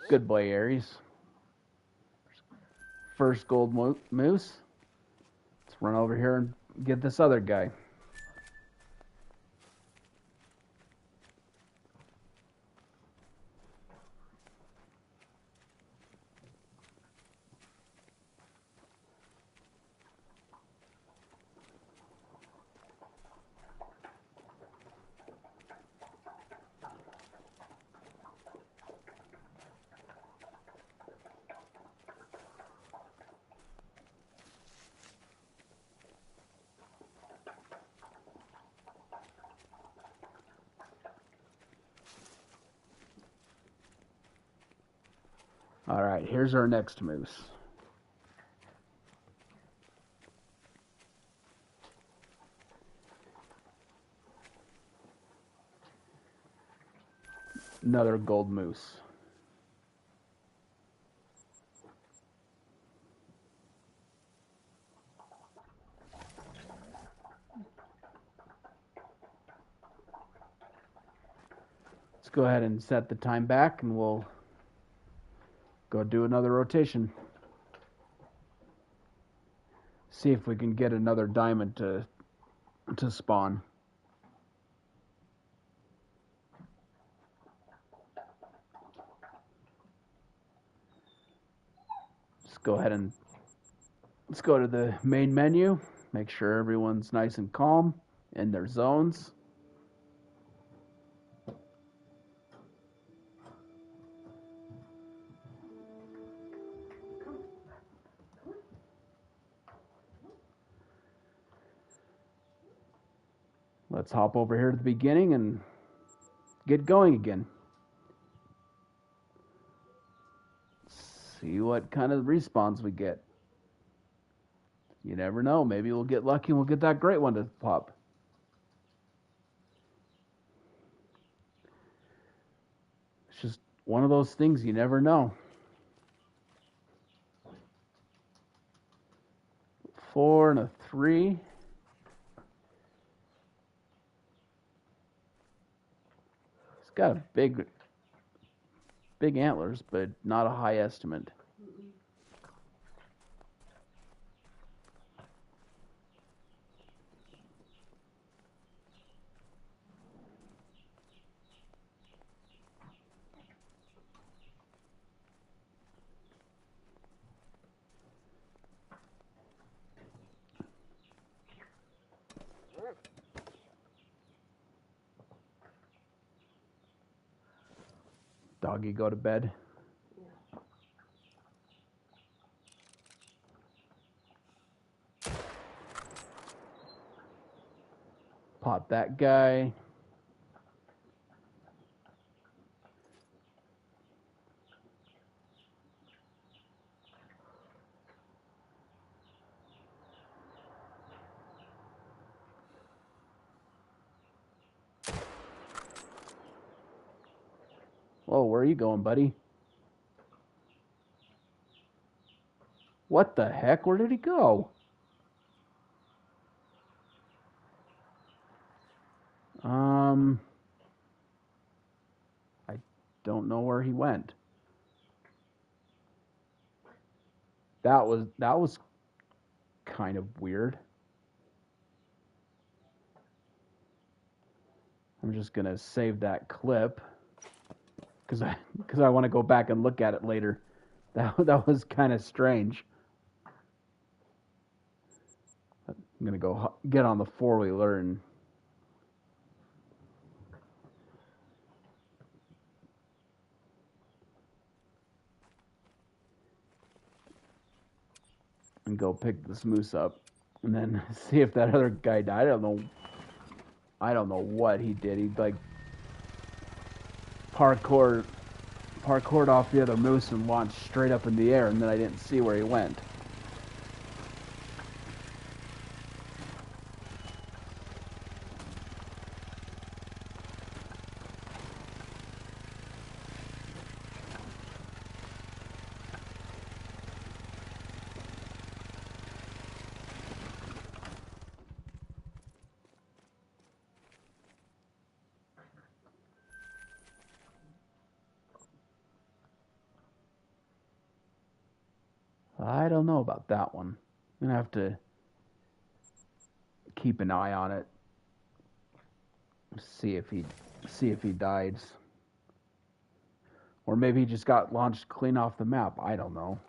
Good boy, Aries. First gold moose. Let's run over here and get this other guy. All right, here's our next moose. Another gold moose. go ahead and set the time back, and we'll go do another rotation. See if we can get another diamond to spawn. Go ahead and let's go to the main menu. Make sure everyone's nice and calm in their zones. Let's hop over here to the beginning and get going again. See what kind of respawns we get. You never know. Maybe we'll get lucky and we'll get that great one to pop. It's just one of those things you never know. 4 and a 3. It's got a big antlers, but not a high estimate. Doggy, go to bed. Pop that guy. Whoa, where are you going, buddy? What the heck? Where did he go? I don't know where he went. That was kind of weird. I'm just gonna save that clip because I want to go back and look at it later. That was kind of strange. I'm gonna go get on the 4-wheeler and go pick this moose up, and then see if that other guy died. I don't know what he did. He like parkoured off the other moose and launched straight up in the air, and then I didn't see where he went. I don't know about that one. I'm gonna have to keep an eye on it. See if he died. Or maybe he just got launched clean off the map. I don't know.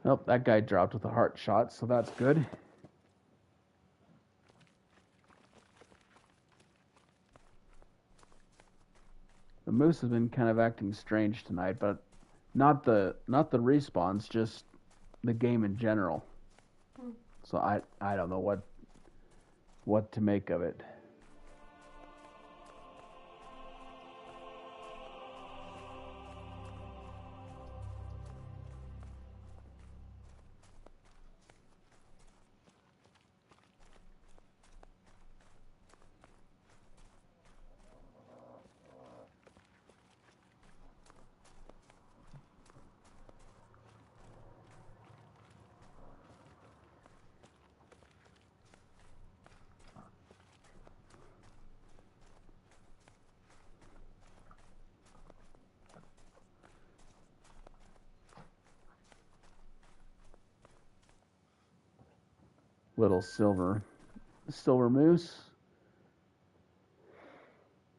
Oh, that guy dropped with a heart shot, so that's good. The moose has been kind of acting strange tonight, but not the respawns, just the game in general. So I don't know what to make of it. little silver moose.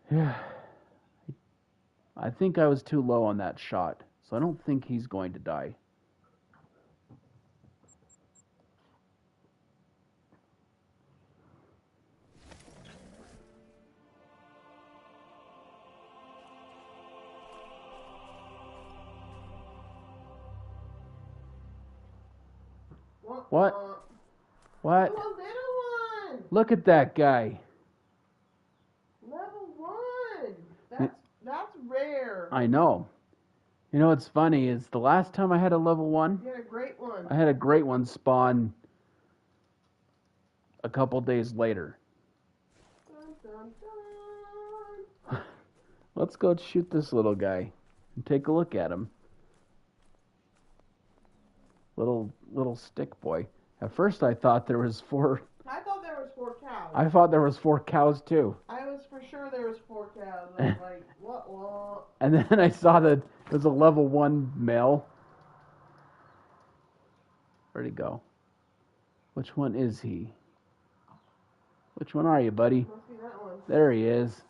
Yeah. I think I was too low on that shot, so I don't think he's going to die. What? What? Oh, a little one. Look at that guy. Level 1. That's rare. I know. You know what's funny is the last time I had a level 1, You had a great one. I had a great one spawn a couple days later. Dun, dun, dun. Let's go shoot this little guy and take a look at him. Little stick boy. At first I thought there was 4. I thought there was 4 cows. I thought there was 4 cows too. I was for sure there was 4 cows. I was like, what? And then I saw that it was a level 1 male. Where'd he go? Which one is he? Which one are you, buddy? Must be that one. There he is.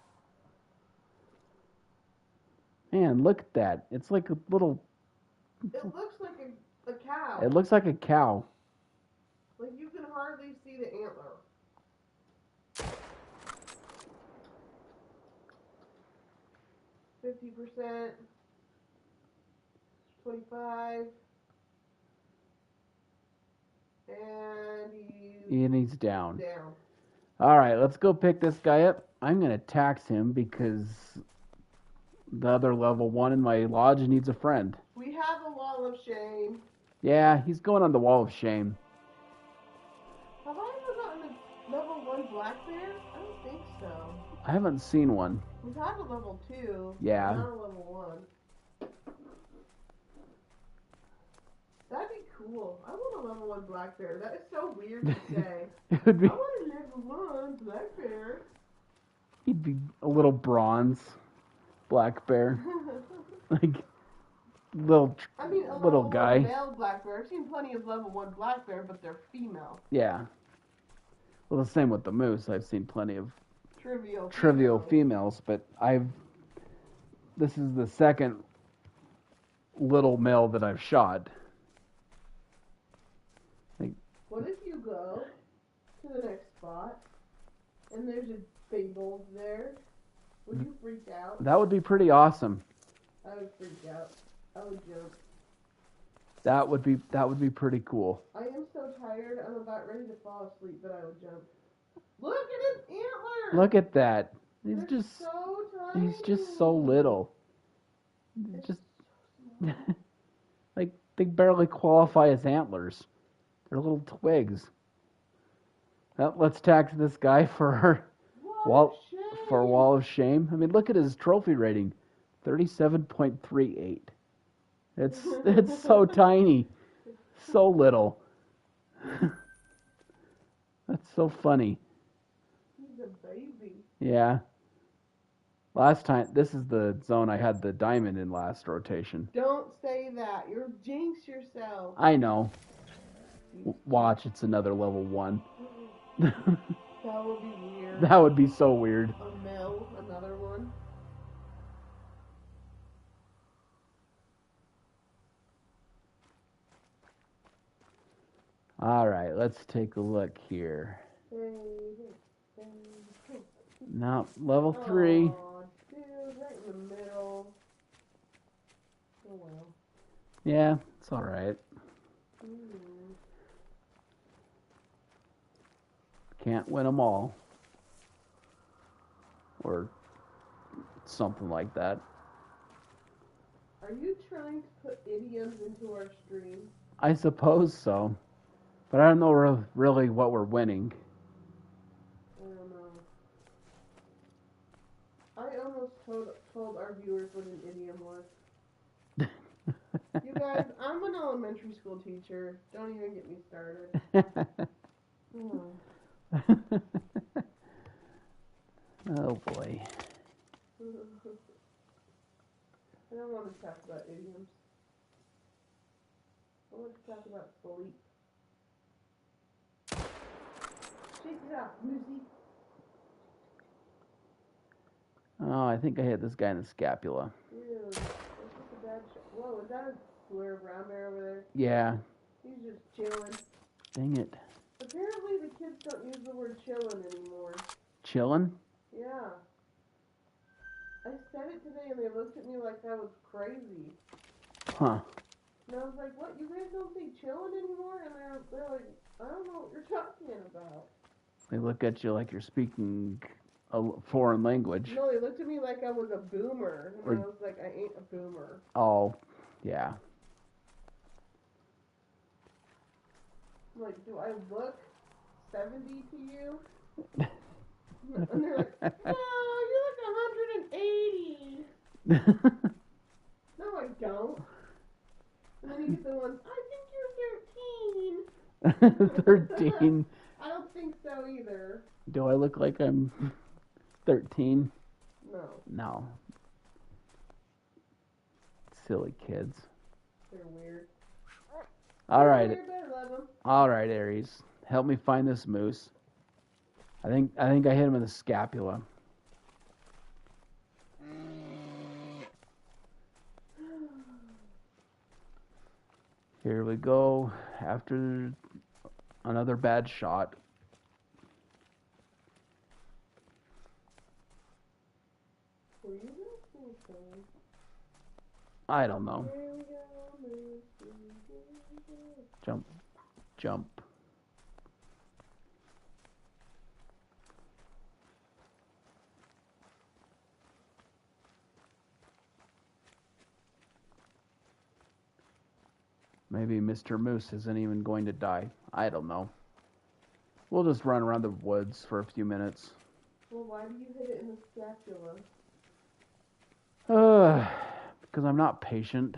Man, look at that. It's like a little... It looks like a cow. It looks like a cow. Like you can hardly see the antler. %, 25, and He's down. down. All right, let's go pick this guy up. I'm going to tax him because the other level 1 in my lodge needs a friend. We have a wall of shame. Yeah, he's going on the wall of shame. Have I ever gotten a level 1 black bear? I don't think so. I haven't seen one. We've had a level 2. Yeah. Not a level 1. That'd be cool. I want a level 1 black bear. That is so weird to say. It would be, I want a level 1 black bear. he'd be a little bronze black bear. Like, little I mean, a little level guy. 1 male black bear. I've seen plenty of level 1 black bear, but they're female. Yeah. Well, the same with the moose. I've seen plenty of Trivial females, but this is the second little male that I've shot. What if you go to the next spot and there's a big bull there? Would you freak out? That would be pretty awesome. I would freak out. I would jump. That would be pretty cool. I am so tired. I'm about ready to fall asleep, but I would jump. Look at his antler. Look at that. They're so tiny. He's just so little. It's Just so small. like they barely qualify as antlers. They're little twigs. Well, let's tax this guy for Wall of shame. wall of shame. I mean, look at his trophy rating, 37.38. It's so tiny, so little. That's so funny. He's a baby. Yeah. Last time, this is the zone I had the diamond in last rotation. Don't say that. You'll jinx yourself. I know. Watch, it's another level 1. That would be weird. That would be so weird. A mill, another one. All right, let's take a look here. Now, level 3. Aw, dude, right in the middle. Oh well. Yeah, it's all right. Can't win them all. Or something like that. Are you trying to put idioms into our stream? I suppose so. But I don't know really what we're winning. I don't know. I almost told our viewers what an idiom was. You guys, I'm an elementary school teacher. Don't even get me started. Oh boy. I don't want to talk about idioms. I want to talk about sleep. Shake it off, Moosey. Oh, I think I hit this guy in the scapula. Ew, that's just a bad shot. Whoa, is that a square brown bear over there? Yeah. He's just chilling. Dang it. Apparently the kids don't use the word chillin' anymore. Chillin'? Yeah. I said it today and they looked at me like I was crazy. Huh. And I was like, what, you guys don't say chillin' anymore? And they're like, I don't know what you're talking about. They look at you like you're speaking a foreign language. No, they looked at me like I was a boomer. And I was like, I ain't a boomer. Oh, yeah. I'm like, do I look 70 to you? And they're like, no, you look 180. No, I don't. And then you get the ones, I think you're 13. 13. I don't think so either. Do I look like I'm 13? No. No. Silly kids. They're weird. All right. They're weird, but I love them. All right, Aries. Help me find this moose. I think I hit him in the scapula. Here we go. After another bad shot. Were you listening to me? I don't know. Here we go, Moosey. Jump. Jump. Maybe Mr. Moose isn't even going to die. I don't know. We'll just run around the woods for a few minutes. Well, why do you hit it in the scapula? Because I'm not patient.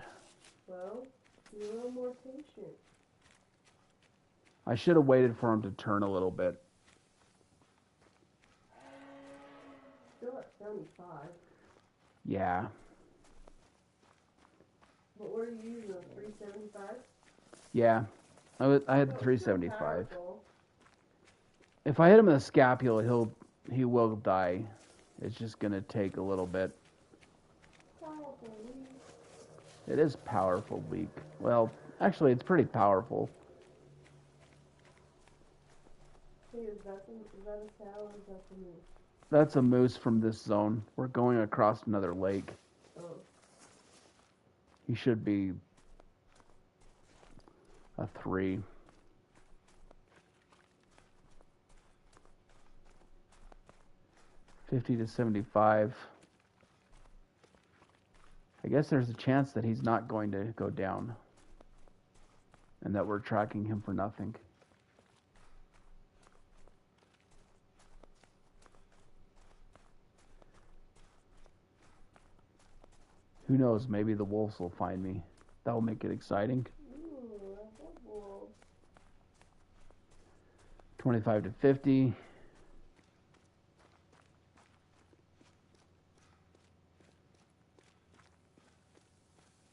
Well, you're a little more patient. I should have waited for him to turn a little bit. Still at 75. Yeah. But what are you using, a 375? Yeah. I had the Well, 375. powerful. If I hit him in the scapula, he will die. It's just gonna take a little bit. Powerful. It is powerful, weak. Well, actually, it's pretty powerful. Hey, is that a cow or is that the moose? That's a moose from this zone. We're going across another lake. Oh. He should be a 3. $50 to $75. I guess there's a chance that he's not going to go down and that we're tracking him for nothing. Who knows? Maybe the wolves will find me. That will make it exciting. Ooh, I love wolves. 25 to 50.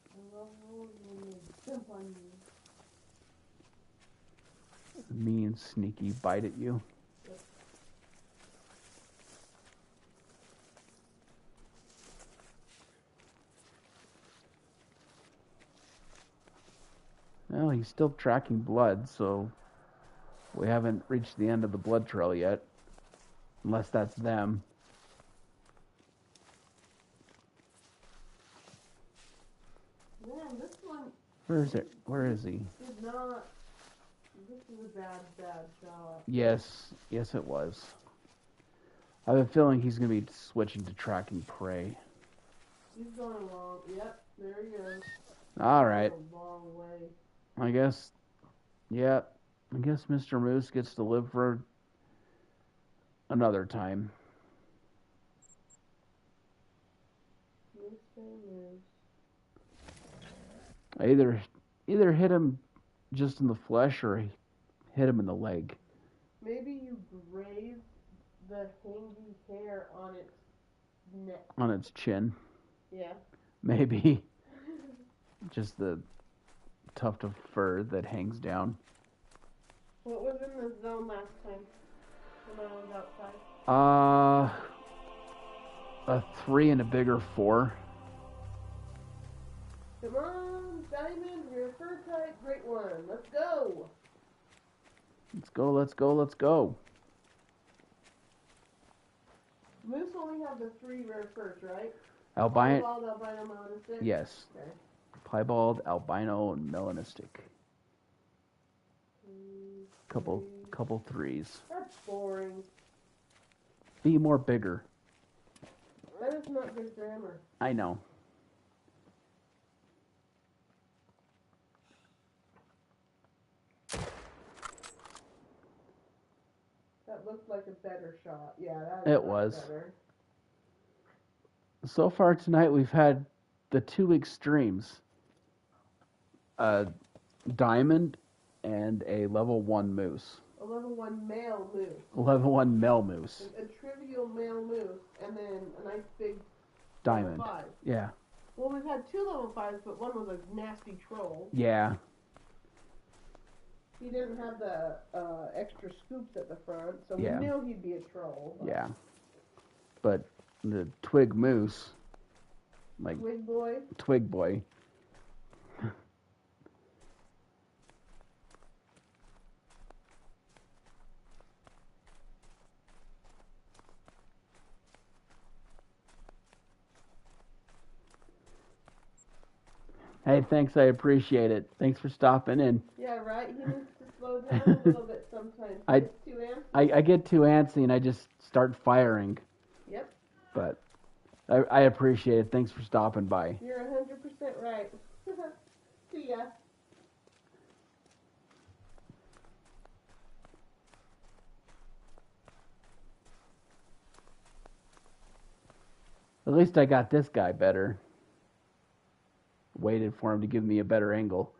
I love wolves when they jump on you. Mean, sneaky bite at you. Well, he's still tracking blood, so we haven't reached the end of the blood trail yet. Unless that's them. Man, this one Where is it? Where is he? did not. This is a bad shot. Yes, it was. I have a feeling he's going to be switching to tracking prey. He's going along. Yep, there he goes. All right. A long way. I guess Mr. Moose gets to live for another time. Mr. Moose. I either hit him just in the flesh or hit him in the leg. Maybe you grazed the hangy hair on its neck. On its chin. Yeah. Maybe. Just the tuft of fur that hangs down. What was in the zone last time? When I was outside. A 3 and a bigger 4. Come on, diamond, you're a fur type, great one. Let's go. Let's go, let's go, let's go. Moose only have the 3 rare furs, right? Albino. Piebald, albino, melanistic? Yes. Okay. Piebald, albino, and melanistic. Couple 3s. That's boring. Be more bigger. That is not good grammar. I know. That looked like a better shot. Yeah, that is It was. better. So far tonight, we've had the 2 extremes. A diamond and a level 1 moose. A level 1 male moose. Level 1 male moose. A trivial male moose, and then a nice big Diamond. level 5. Yeah. Well, we've had 2 level 5s, but one was a nasty troll. Yeah. He didn't have the extra scoops at the front, so Yeah. we knew he'd be a troll. Yeah. But the twig moose, like Twig boy. twig boy. Hey, thanks. I appreciate it. Thanks for stopping in. Yeah, right? He needs to slow down a little bit sometimes. I- He gets too antsy. I get too antsy and I just start firing. Yep. But I appreciate it. Thanks for stopping by. You're 100% right. See ya. At least I got this guy better. Waited for him to give me a better angle.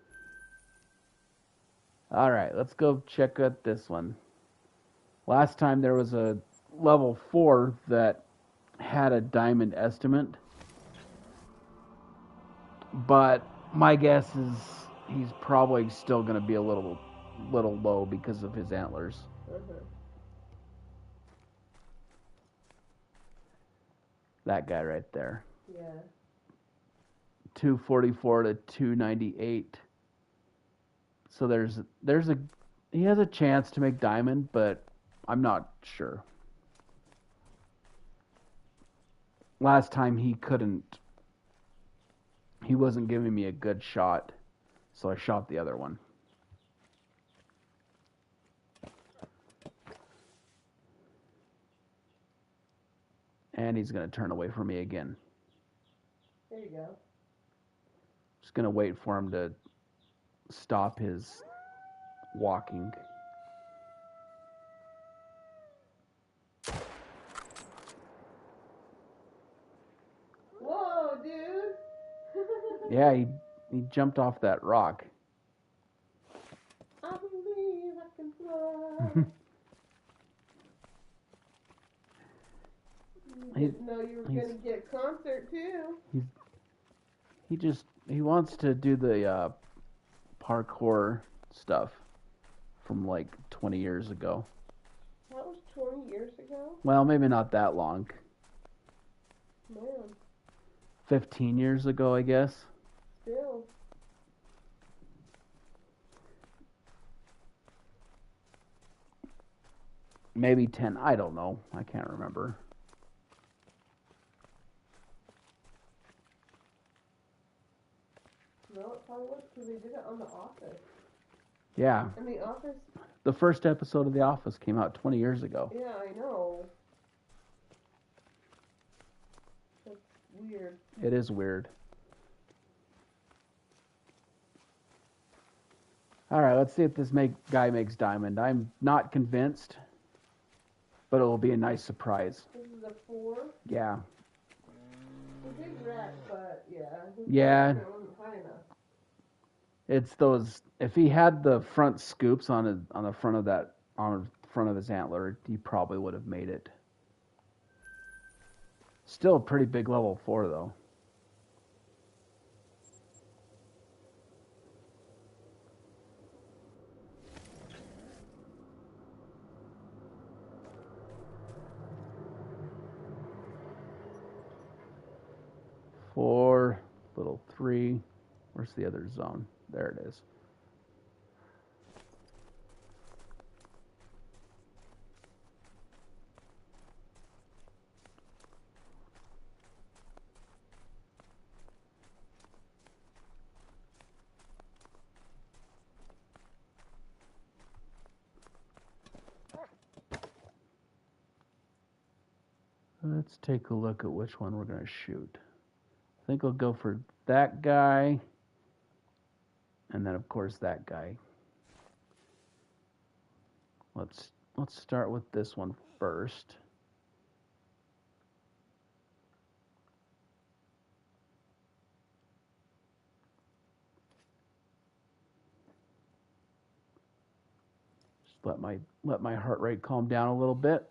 Alright, let's go check out this one. Last time there was a level 4 that had a diamond estimate. But my guess is he's probably still going to be a little low because of his antlers. Uh-huh. That guy right there. Yeah. 244 to 298. So he has a chance to make diamond, but I'm not sure. Last time he wasn't giving me a good shot, so I shot the other one. And he's going to turn away from me again. There you go. Just going to wait for him to stop his walking. Whoa, dude! Yeah, he jumped off that rock. I believe I can fly. You didn't know you were going to get a concert, too. He wants to do the parkour stuff from like 20 years ago. That was 20 years ago? Well, maybe not that long. Man, 15 years ago, I guess. still. Maybe 10. I don't know. I can't remember. No, it probably was because they did it on The Office. Yeah. And The Office, The first episode of The Office came out 20 years ago. yeah, I know. That's weird. It is weird. All right, let's see if this guy makes diamond. I'm not convinced, but it will be a nice surprise. This is a 4. Yeah. It's a big rack, but yeah. Yeah. It wasn't high enough. It's those. If he had the front scoops on the front of his antler, he probably would have made it. Still a pretty big level 4 though. little 3. Where's the other zone? There it is. Let's take a look at which one we're going to shoot. I think we'll go for that guy, and then of course that guy. Let's start with this one first. Just let my heart rate calm down a little bit.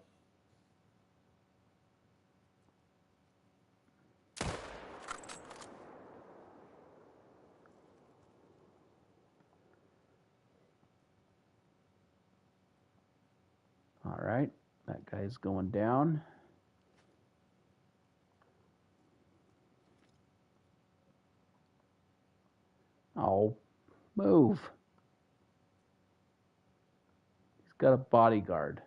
All right, that guy's going down. Oh, move. He's got a bodyguard.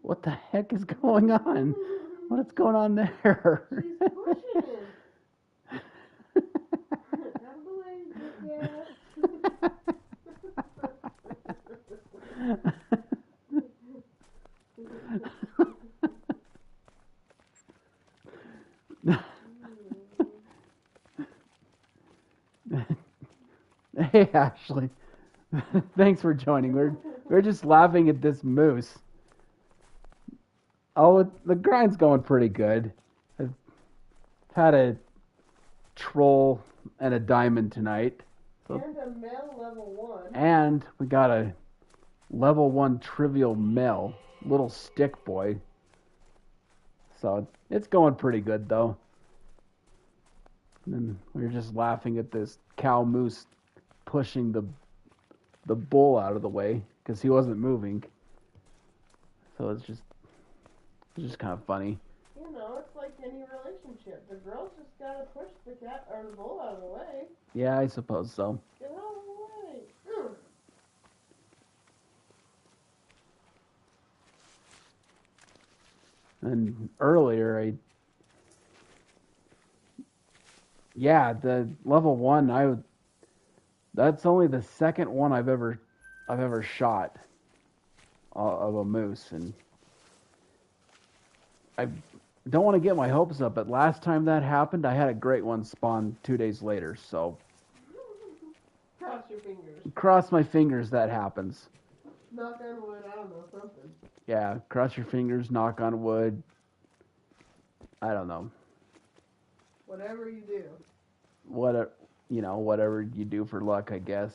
What the heck is going on? What is going on there? She's pushing him. Out of the way, Hey, Ashley. Thanks for joining. We're just laughing at this moose. Oh, the grind's going pretty good. I've had a troll and a diamond tonight. and a male level 1. And we got a level 1 trivial male, little stick boy. So it's going pretty good, though. And then we were just laughing at this cow moose pushing the bull out of the way because he wasn't moving. So it's just kind of funny. You know, it's like any relationship. The girl's just gotta push the cat or the bull out of the way. Yeah, I suppose so. Get out of the way. And earlier, the level 1, that's only the second one I've ever shot of a moose, and I don't want to get my hopes up, but last time that happened, I had a great one spawn 2 days later, so Cross your fingers. cross my fingers that happens. Knock on wood, I don't know, something. Yeah, cross your fingers, knock on wood. I don't know. Whatever you do. Whatever you do for luck, I guess.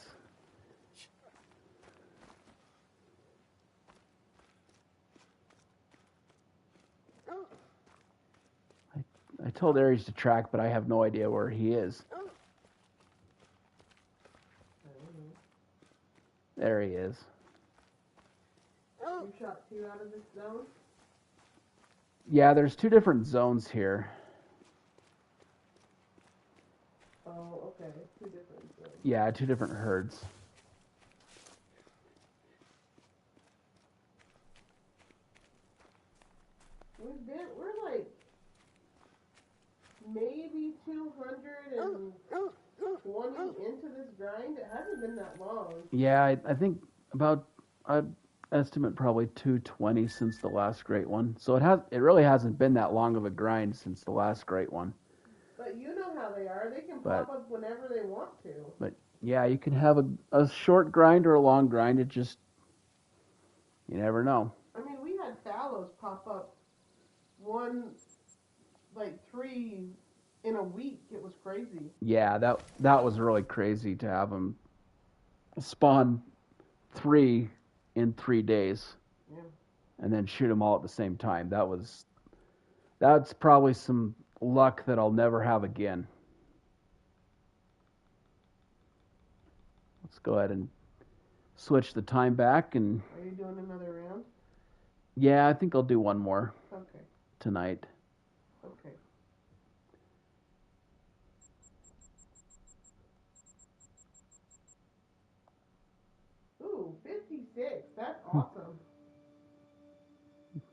I told Aries to track, but I have no idea where he is. There he is. You shot 2 out of this zone? Yeah, there's 2 different zones here. Oh, okay. 2 different zones. Yeah, 2 different herds. We're like maybe 220 into this grind. It hasn't been that long. Yeah, I think about, I estimate probably 220 since the last great one. So it really hasn't been that long of a grind since the last great one. But But you know how they are. They can But- pop up whenever they want to. But yeah, you can have a short grind or a long grind. It just, you never know. I mean, we had fallows pop up like 3 in a week. It was crazy. Yeah, that was really crazy to have them spawn 3 in 3 days. Yeah. And then shoot them all at the same time. That's probably some luck that I'll never have again. Let's go ahead and switch the time back. And Are you doing another round? yeah, I think I'll do one more Okay. tonight. Okay. Ooh, 56. That's awesome.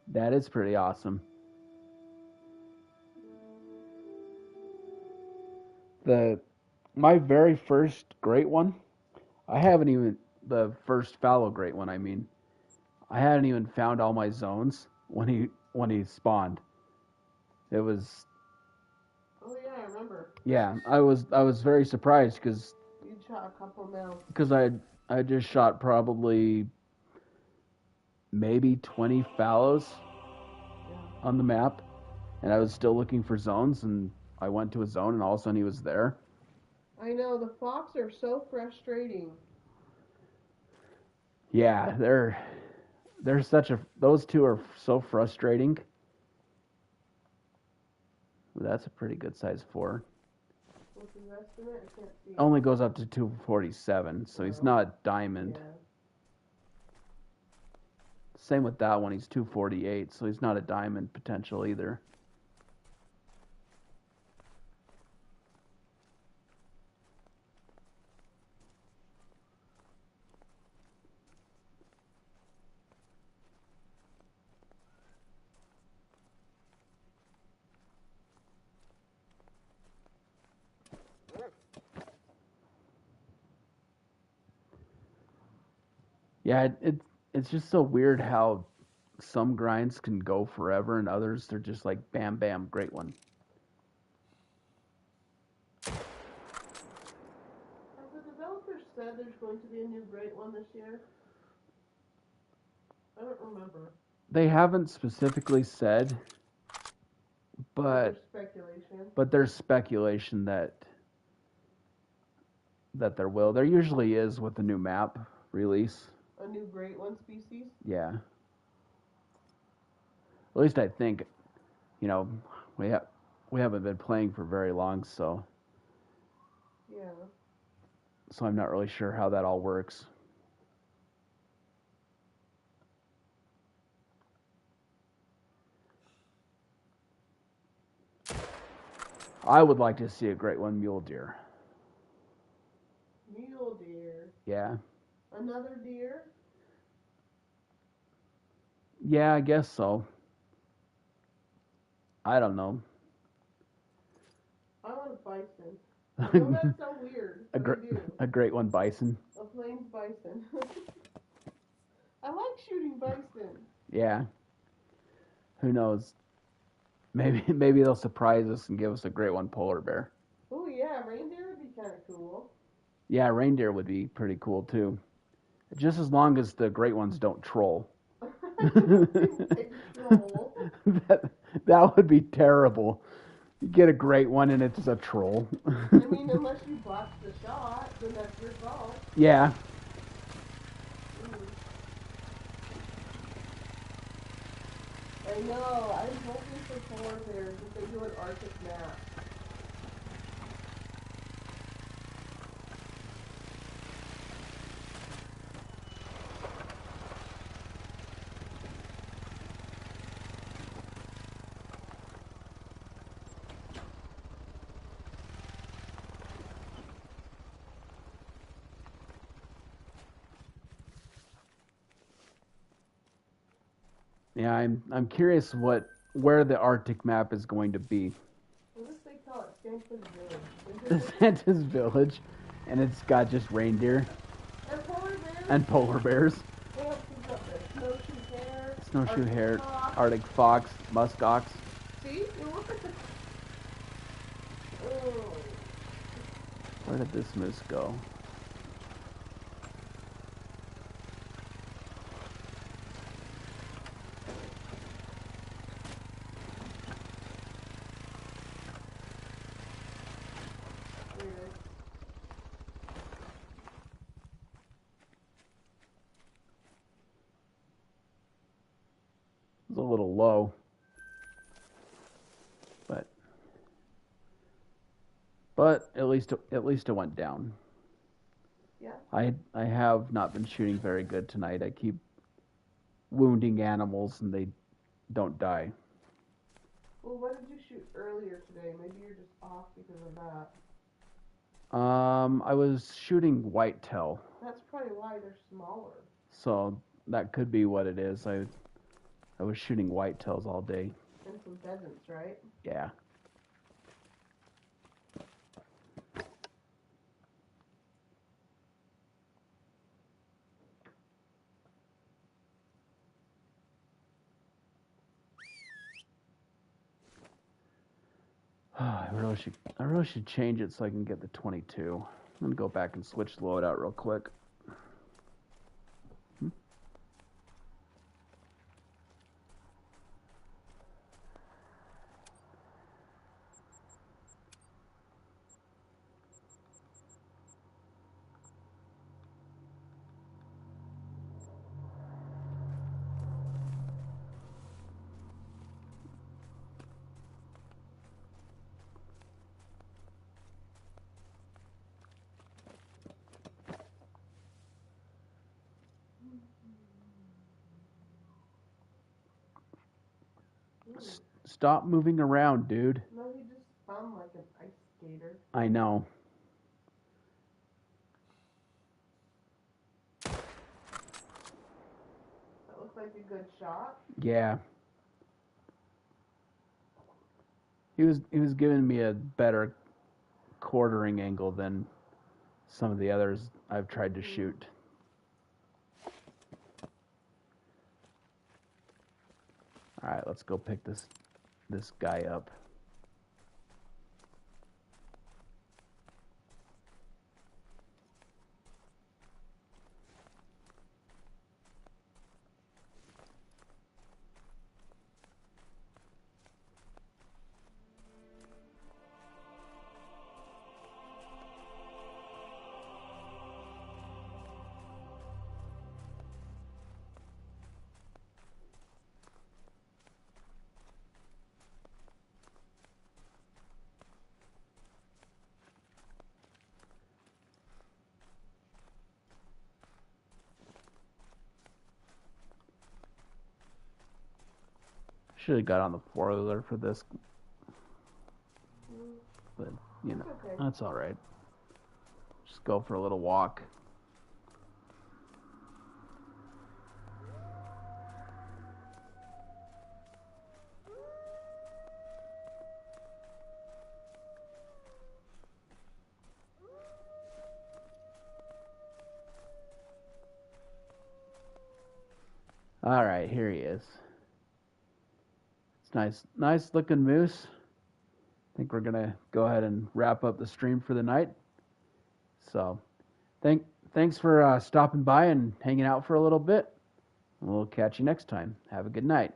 That is pretty awesome. My very first great one, the first fallow great one, I mean, I hadn't even found all my zones when he spawned. It was, Oh yeah, I remember. yeah, I was very surprised because You shot a couple now. I just shot probably maybe 20 fallows Yeah. on the map, and I was still looking for zones, and I went to a zone, and all of a sudden he was there. I know, the fox are so frustrating. Yeah, those two are so frustrating. That's a pretty good size 4. What's his estimate? I can't see. Only goes up to 247, so he's not diamond. Yeah. Same with that one, he's 248, so he's not a diamond potential either. Yeah, it's just so weird how some grinds can go forever and others they're just like bam bam, great one. Has the developer said there's going to be a new great one this year? I don't remember. They haven't specifically said, but There's speculation. there's speculation that there will. There usually is with the new map release. A new great one species? Yeah. At least I think, we haven't been playing for very long, so Yeah. I'm not really sure how that all works. I would like to see a great one mule deer. Mule deer. Yeah. Another deer? Yeah, I guess so. I don't know. I want a bison. I know that's so weird. A, But I do. a great one bison. A plains bison. I like shooting bison. Yeah. Who knows? Maybe they'll surprise us and give us a great one polar bear. Oh yeah, reindeer would be kind of cool. Yeah, reindeer would be pretty cool too. Just as long as the great ones don't troll. Troll. that would be terrible. You get a great one and it's a troll. I mean, unless you botch the shot, then that's your fault. Yeah. I know. I'm hoping for polar bears if they do an Arctic map. Yeah, I'm curious where the Arctic map is going to be. What if they call it Santa's Village? Santa's Village, and it's got just reindeer And polar bears? and polar bears, They have things up there. Snowshoe hare. snowshoe Arctic hare, fox. Arctic fox, musk ox. See? Where did this moose go? There it is. It's a little low, but at least it went down. Yeah. I have not been shooting very good tonight. I keep wounding animals and they don't die. Well, what did you shoot earlier today? Maybe you're just off because of that. I was shooting whitetail, That's probably why they're smaller. so that could be what it is. I was shooting whitetails all day. And some pheasants, right? Yeah. I really should change it so I can get the 22. I'm gonna go back and switch the loadout real quick. Stop moving around, dude. No, he just spun like an ice skater. I know. That looks like a good shot. Yeah. He was giving me a better quartering angle than some of the others I've tried to shoot. All right, let's go pick this guy up. Should have got on the four-wheeler for this, but you know, Okay. that's all right. Just go for a little walk. All right, here he is. It's nice looking moose. I think we're gonna go ahead and wrap up the stream for the night. So, thanks for stopping by and hanging out for a little bit. We'll catch you next time. Have a good night.